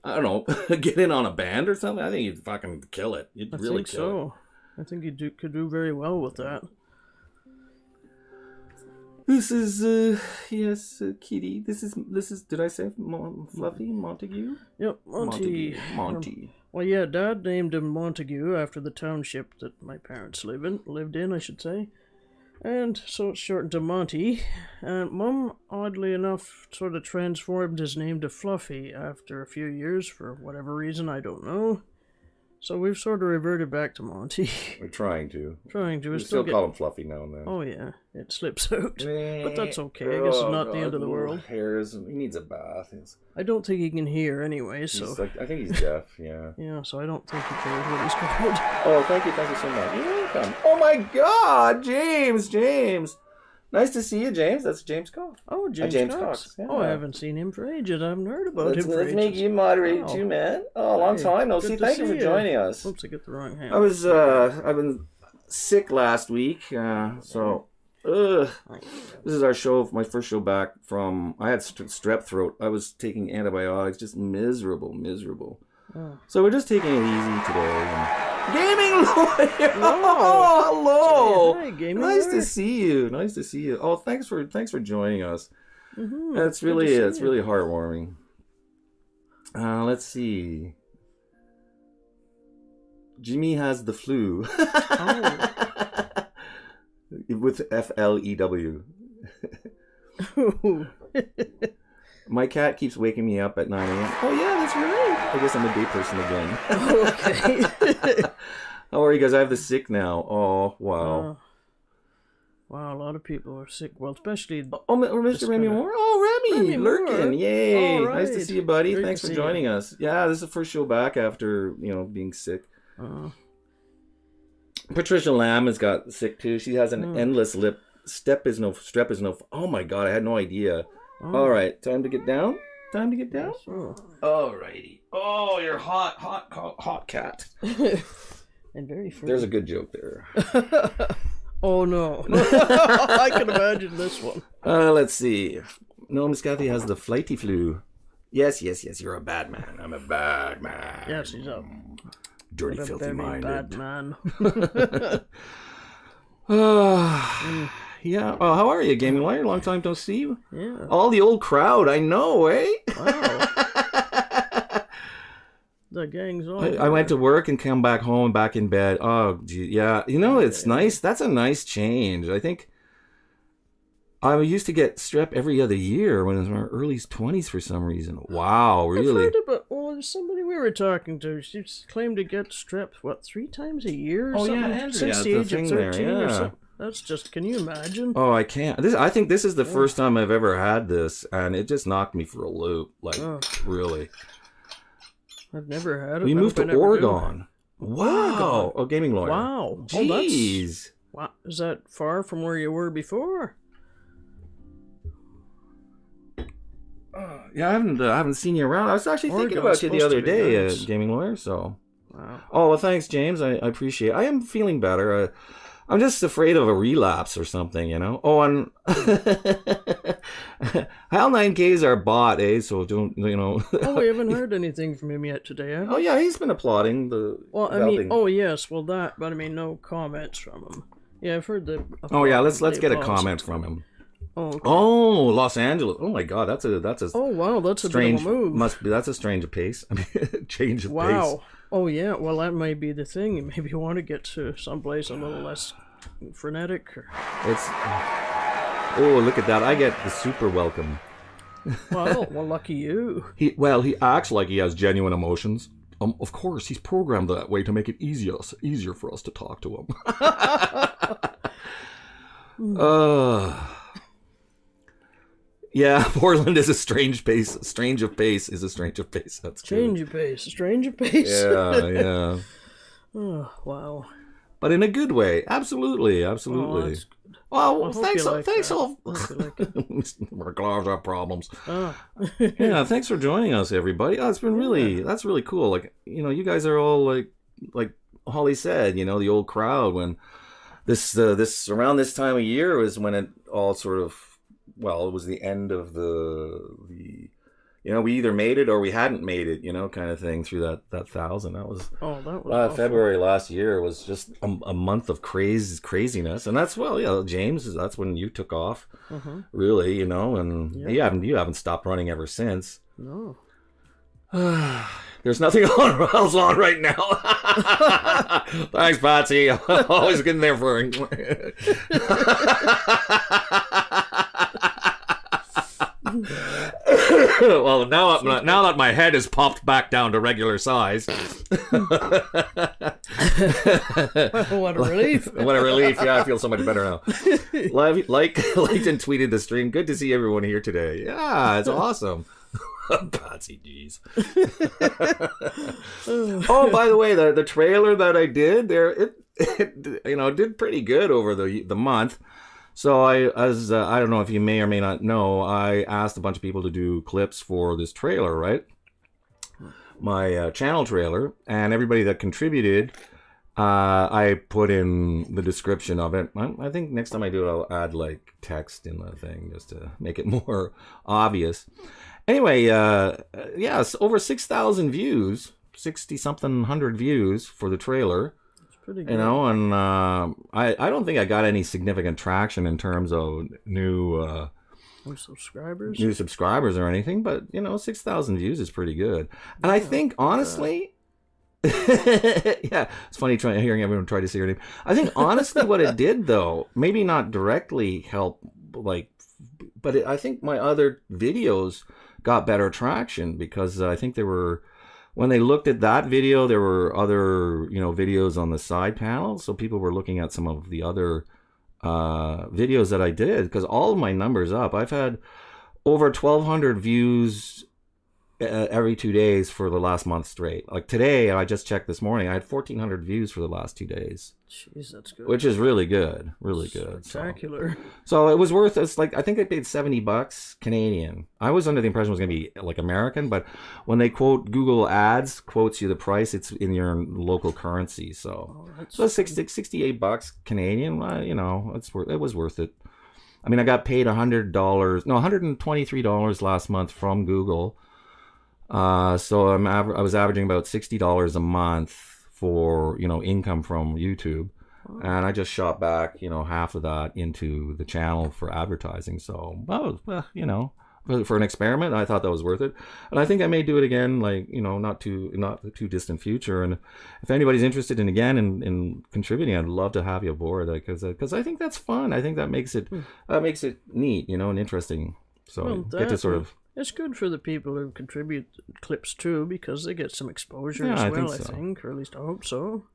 I don't know, get in on a band or something, I think you'd fucking kill it. You'd really kill it. I think you could do very well with that. This is, yes, Kitty. This is, did I say Fluffy? Montague? Yep, Monty. Monty. Well, yeah, Dad named him Montague after the township that my parents lived in, I should say. And so it's shortened to Monty. And Mum, oddly enough, sort of transformed his name to Fluffy after a few years for whatever reason, I don't know. So we've sort of reverted back to Monty. We're trying to. We still call him Fluffy now and then. Oh, yeah. It slips out. But that's okay. I guess it's not the end of the world. Hairs. He needs a bath. I don't think he can hear anyway, so... I think he's deaf, yeah. Yeah, so I don't think he cares what he's called. Oh, thank you so much. You're welcome. Oh, my God! James! Nice to see you, James. That's James Cox. Oh, James Cox. Yeah. Oh, I haven't seen him for ages. I haven't heard about him for ages. Let's make you moderate too, man. Oh, long time no see. Thank you for joining us. Oops, I get the wrong hand. I've been sick last week, so... this is our show, my first show back from... I had strep throat. I was taking antibiotics, just miserable. Oh. So we're just taking it easy today. Gaming lawyer! Oh, hello! Hi, gaming nice lawyer. to see you. Oh, thanks for joining us. Mm-hmm. It's really heartwarming. Let's see. Jimmy has the flu. Oh. With FLEW. My cat keeps waking me up at 9 a.m. Oh, yeah, that's right. I guess I'm a day person again. Okay. How are you guys? I have the sick now. Oh, wow. Wow, a lot of people are sick. Well, especially... or Mr. Remy Moore? Oh, Remy lurking. Yay. Right. Nice to see you, buddy. Great Thanks for joining us. Yeah, this is the first show back after, being sick. Patricia Lamb has got sick, too. She has an endless lip. Strep is no... Oh, my God. I had no idea. All right, time to get down? Sure. All righty. Oh, you're hot cat. And very free. There's a good joke there. Oh, no. I can imagine this one. Let's see. No, Miss Kathy has the flighty flu. Yes, you're a bad man. I'm a bad man. Yes, he's a... Dirty, filthy minded. Bad man. Yeah. Oh, how are you, Gaming Wire? Long time no see you. Yeah. All the old crowd, I know, eh? Wow. The gang's on. I went to work and come back home and back in bed. Oh, gee, yeah. It's nice. That's a nice change. I think I used to get strep every other year when I was in my early 20s for some reason. Wow, really? I've heard about, there's somebody we were talking to. She claimed to get strep, 3 times a year? Oh, something? yeah. Since the age of 13 or something. That's just, can you imagine? Oh, I can't. I think this is the first time I've ever had this, and it just knocked me for a loop. Really. I've never had it. We moved to Oregon. Wow. Oh, Gaming Lawyer. Wow. Jeez. Wow. Is that far from where you were before? Yeah, I haven't seen you around. I was actually thinking about you the other day, nice. Gaming Lawyer, so... Wow. Oh, well, thanks, James. I appreciate it. I am feeling better. I'm just afraid of a relapse or something, Oh, and Hal 9Ks are bought, so don't, Oh, we haven't heard anything from him yet today, have we? Oh, yeah, he's been applauding the... Well, I mean, but I mean, no comments from him. Yeah, I've heard the... Oh, yeah, let's get a comment from him. Oh, okay. Oh, Los Angeles. Oh, my God, that's a Oh, wow, that's strange, a bit of a move. That's a strange pace. I mean, change of pace. Wow. Oh, yeah, well, that might be the thing. You maybe want to get to someplace a little less frenetic. Oh, look at that. I get the super welcome. Well, lucky you. He acts like he has genuine emotions. Of course, he's programmed that way to make it easier for us to talk to him. Yeah, Portland is a strange pace. Strange of pace is a strange of pace. That's true. Strange of pace. Yeah. Oh, wow. But in a good way. Absolutely. Oh, that's good. Well, thanks like all. Our gloves have problems. Yeah, thanks for joining us, everybody. Oh, it's been that's really cool. Like, you guys are all like Holly said, the old crowd when this around this time of year was when it all sort of, it was the end of the you know, we either made it or we hadn't made it, you know, kind of thing through that 1,000. That was, that was February last year was just a month of craziness. And that's, well, yeah, James, that's when you took off, really, you know, and you haven't stopped running ever since. No. There's nothing else on right now. Thanks, Patsy. Always getting there for him. Well, now that my head is popped back down to regular size. What a relief. What a relief. Yeah, I feel so much better now. Liked and tweeted the stream. Good to see everyone here today. Yeah, it's awesome. Patsy, jeez. Oh, by the way, the trailer that I did there, it you know, did pretty good over the month. So I don't know if you may or may not know, I asked a bunch of people to do clips for this trailer, right? My channel trailer, and everybody that contributed, I put in the description of it. I think next time I do it, I'll add like text in the thing just to make it more obvious. Anyway, yes, over 6,000 views, 60-something hundred views for the trailer. That's pretty good. You know, and I don't think I got any significant traction in terms of new subscribers or anything, but, you know, 6,000 views is pretty good. And I think, honestly... yeah, it's funny hearing everyone try to say your name. I think, honestly, what it did, though, maybe not directly help, like... But I think my other videos got better traction because I think there were, when they looked at that video, there were other, you know, videos on the side panel. So people were looking at some of the other videos that I did because all of my numbers up. I've had over 1,200 views every 2 days for the last month straight. Like today, I just checked this morning, I had 1,400 views for the last 2 days. Jeez, that's good. Which is really good. Really good. Spectacular. So it was worth, it's like, I think I paid $70 Canadian. I was under the impression it was going to be like American, but when they quote Google Ads, quotes you the price, it's in your local currency. So, so $68 Canadian, you know, it was worth it. I mean, I got paid $123 last month from Google. So I was averaging about $60 a month for, you know, income from YouTube, and I just shot back, you know, half of that into the channel for advertising. So, well, you know, for an experiment, I thought that was worth it, and I think I may do it again, like, you know, not too distant future. And if anybody's interested in contributing, I'd love to have you aboard, because I think that's fun. I think that makes it neat, you know, and interesting. So get to sort of. It's good for the people who contribute clips too, because they get some exposure as well, I think, or at least I hope so.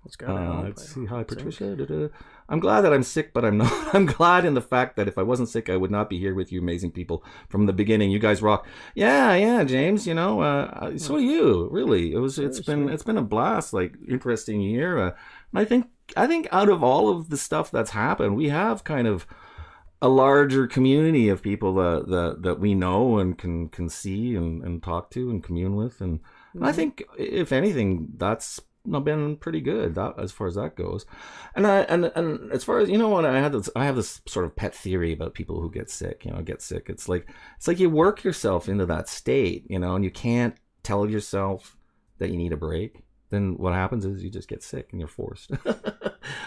It's gotta help. Let's see. Hi, Patricia. I'm glad that I'm sick, but I'm not. I'm glad in the fact that if I wasn't sick, I would not be here with you amazing people from the beginning. You guys rock. Yeah, James, you know, so do you, really. It's been a blast, like, interesting year. I think out of all of the stuff that's happened, we have kind of a larger community of people that we know and can see and talk to and commune with, and I think, if anything, that's been pretty good as far as that goes. And as far as, you know what, I have this sort of pet theory about people who get sick. It's like you work yourself into that state, you know, and you can't tell yourself that you need a break. Then what happens is you just get sick and you're forced.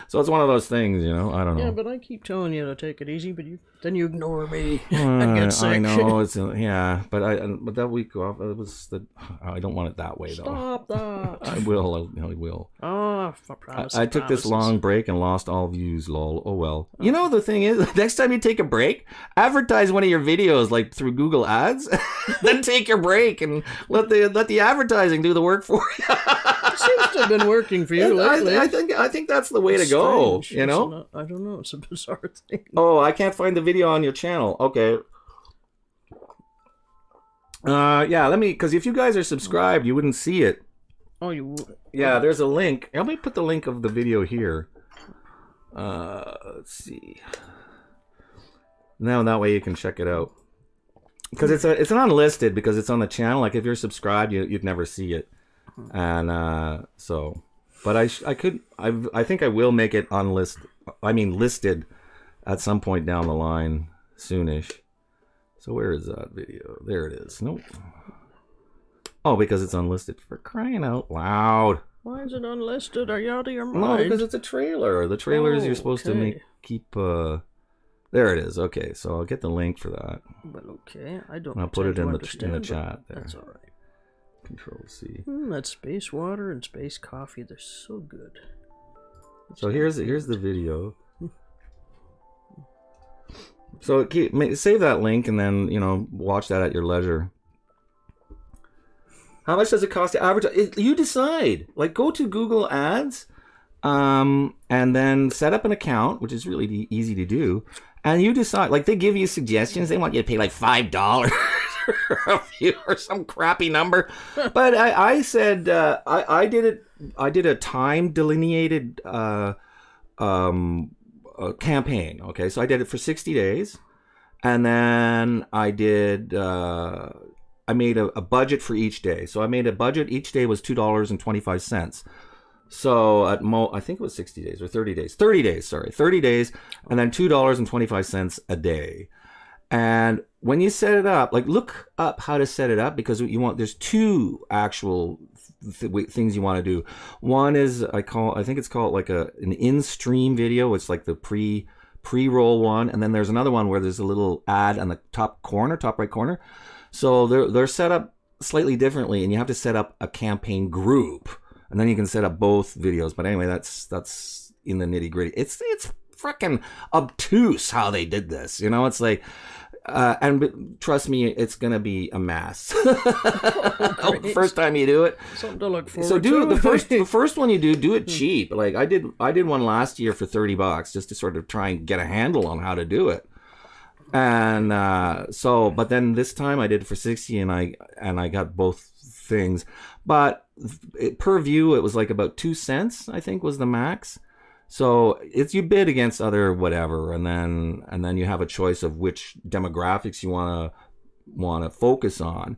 So it's one of those things, you know. I don't know. Yeah, but I keep telling you to take it easy, but then you ignore me and get sick. I know, but that week off, I don't want it that way, though. Stop that. I will. Oh, for promise. I took this long break and lost all views, lol. Oh well. You know, the thing is, next time you take a break, advertise one of your videos like through Google Ads, then take your break and let the advertising do the work for you. It seems to have been working for you lately. I think that's the way to go. Strange. You know, I don't know. It's a bizarre thing. Oh, I can't find the video on your channel. Okay. Yeah, because if you guys are subscribed, you wouldn't see it. Oh, you would? Yeah, there's a link. Let me put the link of the video here. Let's see. Now that way you can check it out. Because it's an unlisted, because it's on the channel. Like, if you're subscribed, you'd never see it. And so, but I think I will make it listed at some point down the line soonish. So where is that video? There it is. Nope. Oh, because it's unlisted. For crying out loud. Why is it unlisted? Are you out of your mind? No, because it's a trailer. The trailers you're supposed to keep. There it is. Okay, so I'll get the link for that. Well, okay. I don't. I'll put it in the chat there. That's all right. Control C. That space water and space coffee, they're so good. So here's the video. So save that link and then, you know, watch that at your leisure. How much does it cost to advertise? You decide. Like, go to Google Ads, and then set up an account, which is really easy to do. And you decide. Like, they give you suggestions. They want you to pay like $5 a view or some crappy number. But I said I did it. I did a time delineated campaign. Okay, so I did it for 60 days, and then I did. I made a budget for each day. So I made a budget. Each day was $2.25. So I think it was 60 days or 30 days. 30 days, sorry. 30 days, and then $2.25 a day. And when you set it up, like, look up how to set it up, because there's two actual things you want to do. One is I think it's called like an in-stream video. It's like the pre-roll one, and then there's another one where there's a little ad on the top right corner. So they're set up slightly differently, and you have to set up a campaign group, and then you can set up both videos. But anyway, that's in the nitty gritty. It's freaking obtuse how they did this. You know, it's like. And trust me, it's gonna be a mess. First time you do it, something to look forward so do to. the first one you do it cheap. Like I did one last year for $30 just to sort of try and get a handle on how to do it. And but then this time I did it for 60, and I got both things. But per view, it was like about 2 cents, I think, was the max. So you bid against other whatever, and then you have a choice of which demographics you want to focus on,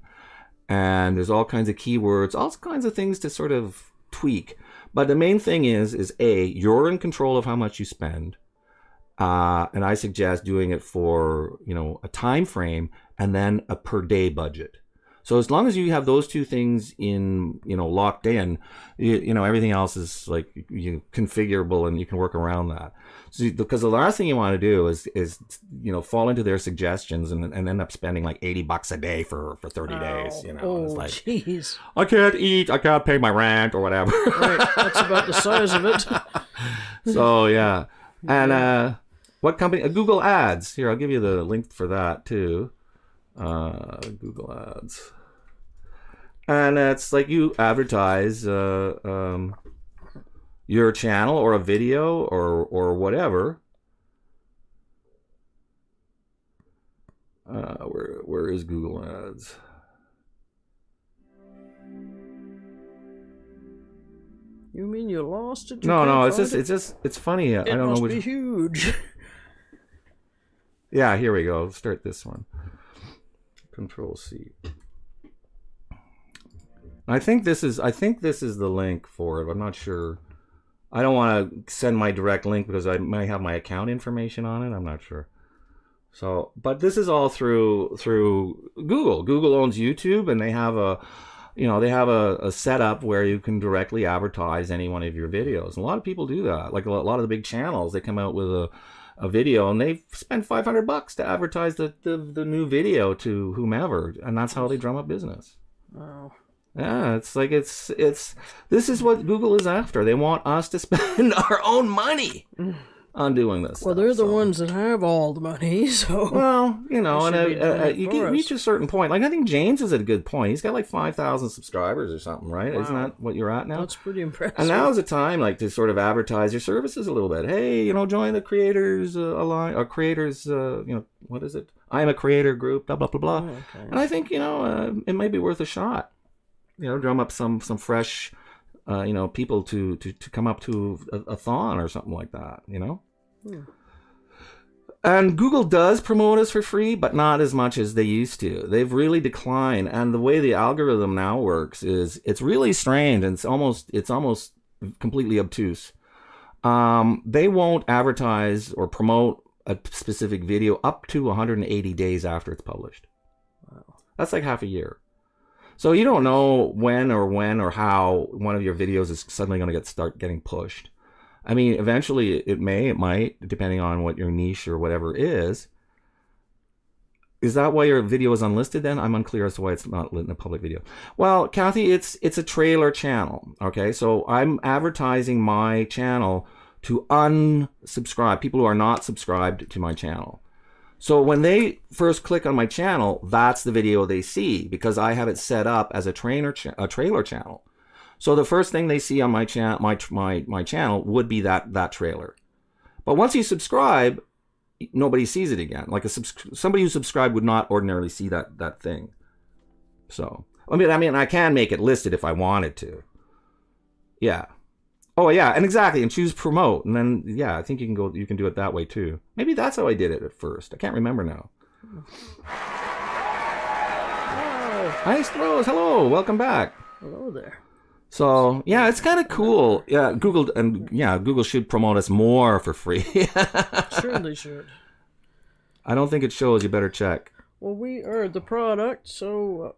and there's all kinds of keywords, all kinds of things to sort of tweak. But the main thing is you're in control of how much you spend, and I suggest doing it for, you know, a time frame and then a per day budget. So as long as you have those two things locked in, you know, everything else is like configurable, and you can work around that. So, because the last thing you want to do is you know, fall into their suggestions and end up spending like $80 a day for 30 days. You know, oh, it's like, jeez, I can't eat, I can't pay my rent or whatever. Right, that's about the size of it. So yeah, and what company? Google Ads. Here, I'll give you the link for that too. Google Ads. And it's like you advertise your channel or a video or whatever. Where is Google Ads? You mean you lost it? No, it's funny. I don't know which. which. It must be huge. Yeah, here we go. Let's start this one. Control C. I think this is the link for it. I'm not sure. I don't want to send my direct link because I might have my account information on it. I'm not sure. So, but this is all through Google. Google owns YouTube, and they have a setup where you can directly advertise any one of your videos. And a lot of people do that. Like a lot of the big channels, they come out with a video, and they spend $500 to advertise the new video to whomever, and that's how they drum up business. Wow. Yeah, it's like it's this is what Google is after. They want us to spend our own money on doing this. Well, they're the ones that have all the money, so. Well, you know, and you can reach a certain point. Like, I think James is at a good point. He's got like 5,000 subscribers or something, right? Wow. Isn't that what you're at now? That's pretty impressive. And now's the time, like, to sort of advertise your services a little bit. Hey, you know, join the Creators Alliance, or Creators, you know, what is it? I am a creator group, blah, blah, blah, blah. Oh, okay. And I think, you know, it might be worth a shot. You know, drum up some fresh, you know, people to come up to a thon or something like that, you know? Hmm. And Google does promote us for free, but not as much as they used to. They've really declined, and the way the algorithm now works is it's really strange, and it's almost completely obtuse. They won't advertise or promote a specific video up to 180 days after it's published. Wow. That's like half a year. So you don't know when or how one of your videos is suddenly going to start getting pushed. I mean, eventually it might, depending on what your niche or whatever is. Is that why your video is unlisted then? I'm unclear as to why it's not lit in a public video. Well, Kathy, it's a trailer channel. Okay, so I'm advertising my channel to unsubscribe, people who are not subscribed to my channel. So when they first click on my channel, that's the video they see because I have it set up as a trailer channel. So the first thing they see on my channel, my channel would be that trailer. But once you subscribe, nobody sees it again. Like somebody who subscribed would not ordinarily see that thing. So I mean, I can make it listed if I wanted to. Yeah. Oh yeah, and exactly, and choose promote, and then yeah, I think you can do it that way too. Maybe that's how I did it at first. I can't remember now. Nice throws. Hello, welcome back. Hello there. So yeah, it's kind of cool. Yeah, Google should promote us more for free. Sure, they should. I don't think it shows. You better check. Well, we are the product, so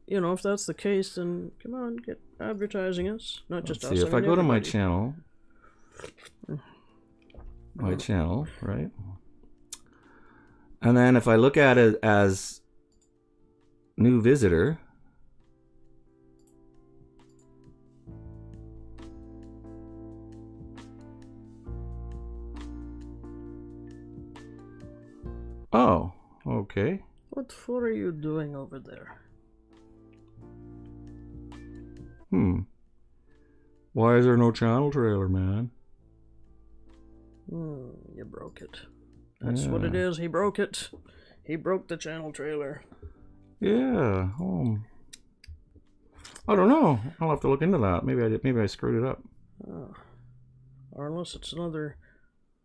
if that's the case, then come on, get advertising us, not just us. See, if I go to my channel, right? And then if I look at it as new visitor, oh, okay. What for are you doing over there? Why is there no channel trailer, man? You broke it. That's what it is. He broke it. He broke the channel trailer. Yeah. I don't know. I'll have to look into that. Maybe I screwed it up. Or unless it's another.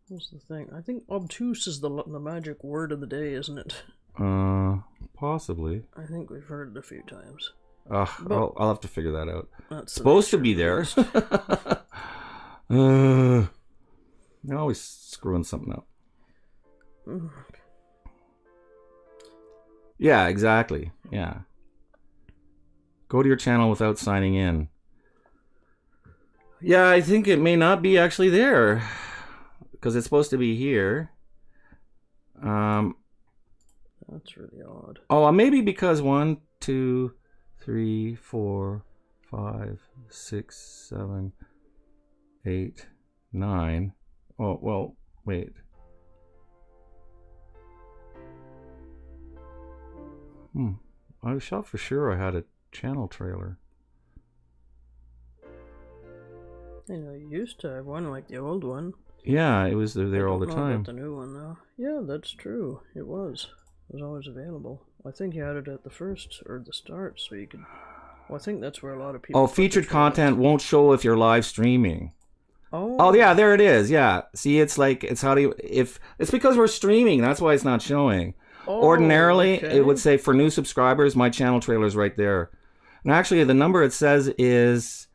What's the thing? I think obtuse is the magic word of the day, isn't it? Possibly. I think we've heard it a few times. I'll have to figure that out. That's supposed to be there. You're always screwing something up. Yeah, exactly. Yeah. Go to your channel without signing in. Yeah, I think it may not be actually there. Because it's supposed to be here. That's really odd. Oh, maybe because 1, 2, 3, 4, 5, 6, 7, 8, 9. Oh, well, wait. I thought for sure I had a channel trailer. You used to have one like the old one. Yeah, it was there all the time. I don't know about the new one though. Yeah, that's true. It was always available. I think you had it at the first or the start, so you could. Well, I think that's where a lot of people. Oh, featured content won't show if you're live streaming. Oh yeah, there it is. Yeah, see, it's how do you if it's because we're streaming. That's why it's not showing. Ordinarily, it would say for new subscribers, my channel trailer is right there. And actually, the number it says is.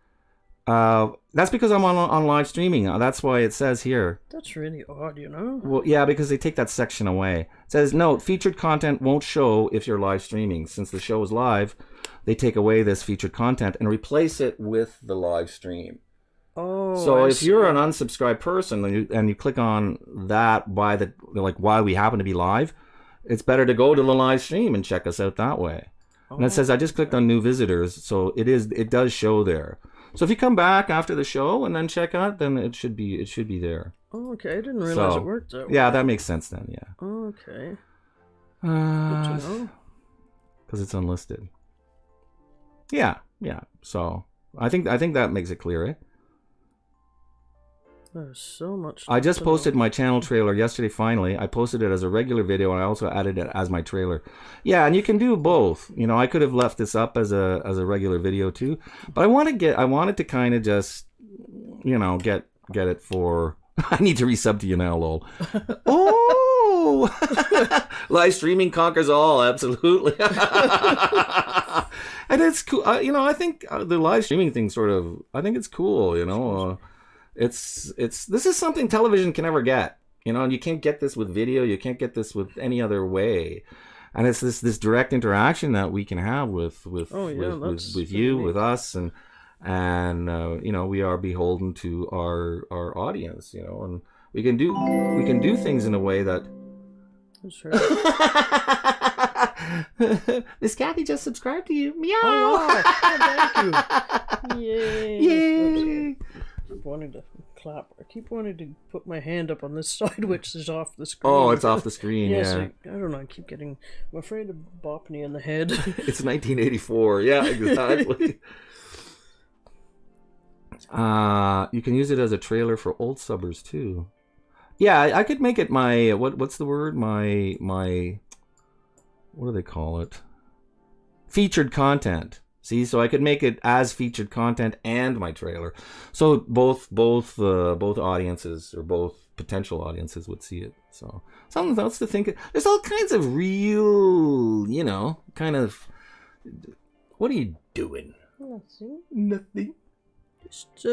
That's because I'm on live streaming. That's why it says here. That's really odd, Well, yeah, because they take that section away. It says, note, featured content won't show if you're live streaming. Since the show is live, they take away this featured content and replace it with the live stream. So if you're an unsubscribed person and you click on that while we happen to be live, it's better to go to the live stream and check us out that way. And it says, I just clicked on new visitors, so it does show there. So if you come back after the show and then check out, then it should be there. Oh, okay. I didn't realize it worked that way. Yeah, that makes sense then. Yeah. Okay. Good to know. Because it's unlisted. Yeah. So I think that makes it clear, eh? There's so much. I just posted my channel trailer yesterday. Finally, I posted it as a regular video, and I also added it as my trailer. Yeah, and you can do both. I could have left this up as a regular video too, but I wanted to kind of just, get it for. I need to resub to you now, lol. Oh, live streaming conquers all, absolutely. And it's cool. I think the live streaming thing I think it's cool. This is something television can never get. You know, and you can't get this with video. You can't get this with any other way. And it's this direct interaction that we can have with you, with us, and you know, we are beholden to our audience, you know, and we can do things in a way that. That's right. This Kathy just subscribed to you. Meow. Oh, thank you. Yay. Yay. I keep wanting to clap. I keep wanting to put my hand up on this side, which is off the screen. Oh, it's off the screen. Yes, Yeah. I don't know. I'm afraid of bopping you in the head. It's 1984. Yeah, exactly. You can use it as a trailer for old subbers too. Yeah, I could make it my what's the word? My what do they call it? Featured content. See, so I could make it as featured content and my trailer, so both audiences or both potential audiences would see it. So something else to think of. There's all kinds of real, you know, kind of. What are you doing? Nothing. Just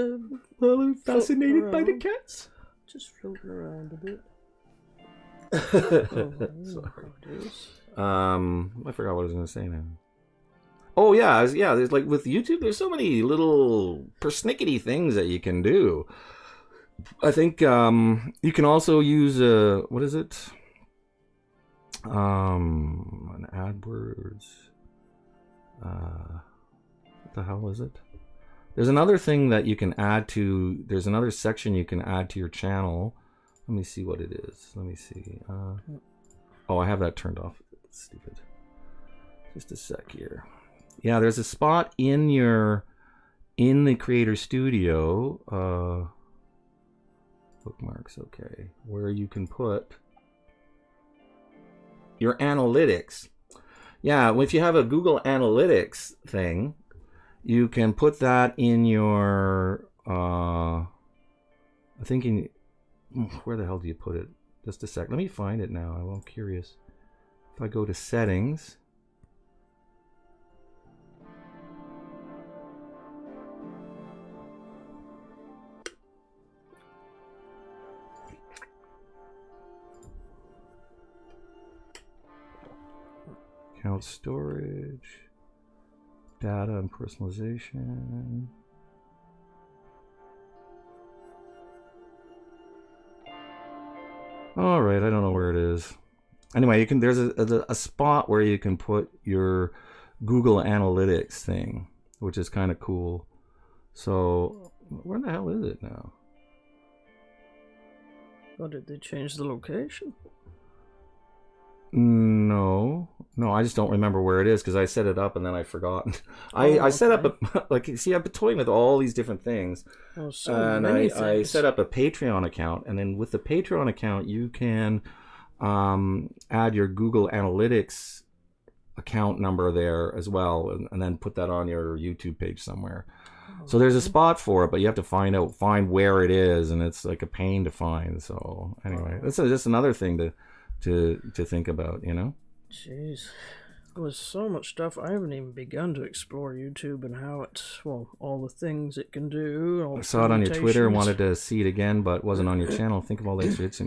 Fascinated by the cats. Just floating around a bit. I forgot what I was going to say now. Oh yeah. There's like with YouTube, there's so many little persnickety things that you can do. I think you can also use what is it? An AdWords. What the hell is it? There's another thing that you can add to. There's another section you can add to your channel. Let me see what it is. Let me see. Oh, I have that turned off. Stupid. Just a sec here. Yeah, there's a spot in the Creator Studio. Bookmarks, okay, where you can put your analytics. Yeah, if you have a Google Analytics thing, you can put that in your. I think in. Where the hell do you put it? Just a sec. Let me find it now. I'm curious. If I go to settings. Account storage. Data and personalization. All right, I don't know where it is. Anyway, you can. There's a spot where you can put your Google Analytics thing, which is kind of cool. So, where the hell is it now? Oh, did they change the location? No, I just don't remember where it is because I set it up and then I forgot. I set up like, see, I've been toying with all these different things, and I set up a Patreon account, and then with the Patreon account you can add your Google Analytics account number there as well, and then put that on your YouTube page somewhere. So there's a spot for it, but you have to find where it is, and it's like a pain to find. So anyway, that's just another thing to think about, you know. Jeez, there's so much stuff. I haven't even begun to explore YouTube and how all the things it can do. I saw it on your Twitter and wanted to see it again, but wasn't on your channel. Think of all the extra hits.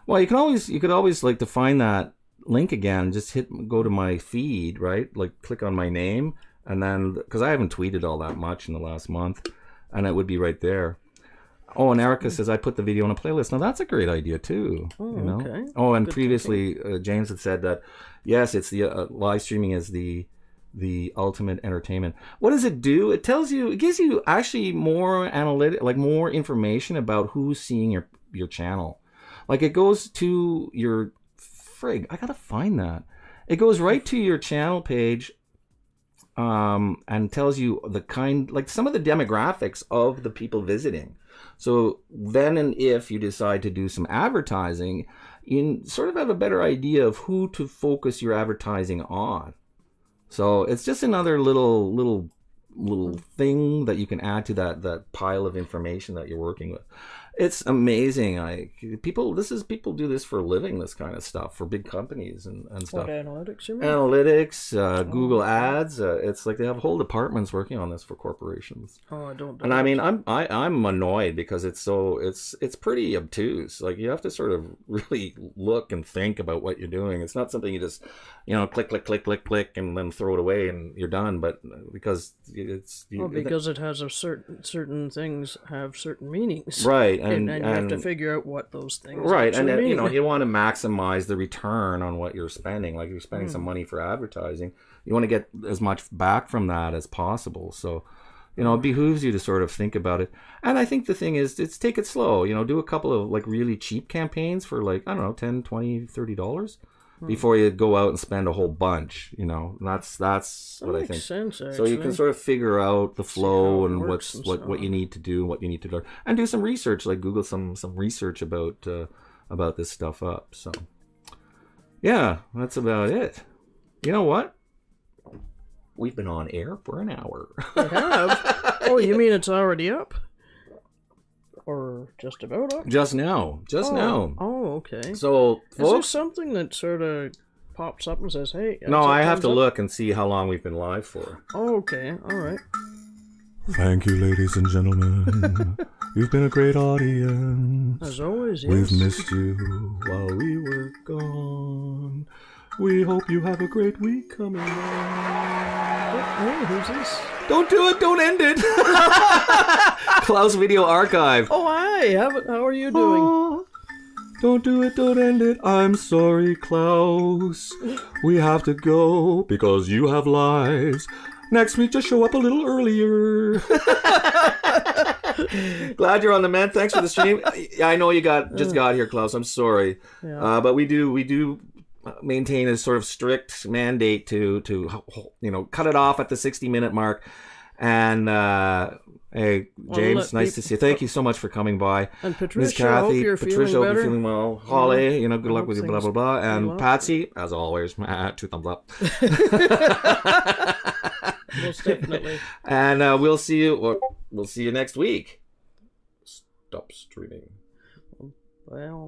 Well, you could always like to find that link again. Just go to my feed, right? Like click on my name, and then because I haven't tweeted all that much in the last month, and it would be right there. Oh, and Erica says I put the video on a playlist. Now that's a great idea too. Oh, you know? Okay. Oh, and previously James had said that yes, it's the live streaming is the ultimate entertainment. What does it do? It gives you actually more more information about who's seeing your channel. Like it goes to your I gotta find that. It goes right to your channel page. And tells you some of the demographics of the people visiting. So then and if you decide to do some advertising, you sort of have a better idea of who to focus your advertising on. So it's just another little thing that you can add to that pile of information that you're working with. It's amazing. People do this for a living, this kind of stuff for big companies and stuff. What, analytics, you mean? Analytics, Google Ads. It's like they have whole departments working on this for corporations. Oh, I don't. And I mean, I'm annoyed because it's pretty obtuse. Like you have to sort of really look and think about what you're doing. It's not something you just, click, click, click, click, click, and then throw it away and you're done. But because because it has a certain things have certain meanings, right? And you have to figure out what those things right, and mean. you want to maximize the return on what you're spending. Like you're spending some money for advertising, you want to get as much back from that as possible. So, it behooves you to sort of think about it. And I think the thing is, it's take it slow. Do a couple of like really cheap campaigns for like, I don't know, $10, $20, $30 before you go out and spend a whole bunch. That's what I think. Sense, so you can sort of figure out the flow and what you need to do, what you need to learn, and do some research, like Google some research about this stuff up. So yeah, that's about it. You know what? We've been on air for an hour. We have? Oh, you mean it's already up? Or just about up? Just now. Now. Oh, okay. So, folks, is there something that sort of pops up and says, hey... No, I have to look and see how long we've been live for. Oh, okay. All right. Thank you, ladies and gentlemen. You've been a great audience. As always, yes. We've missed you while we were gone. We hope you have a great week coming on. Hey, who's this? Don't do it. Don't end it. Klaus Video Archive. Oh, hi. How are you doing? Don't do it. Don't end it. I'm sorry, Klaus. We have to go because you have lives. Next week, just show up a little earlier. Glad you're on the mend. Thanks for the stream. I know you just got here, Klaus. I'm sorry. Yeah. But we do maintain a sort of strict mandate to cut it off at the 60-minute mark. And hey, James, nice to see you. Thank you so much for coming by. And Patricia, Miss Kathy, hope you're Patricia, feeling hope better. you're feeling well. Holly, good luck with you, blah, blah, blah. And well. Patsy, as always, 2 thumbs up. Most definitely. And we'll see you next week. Stop streaming. Well...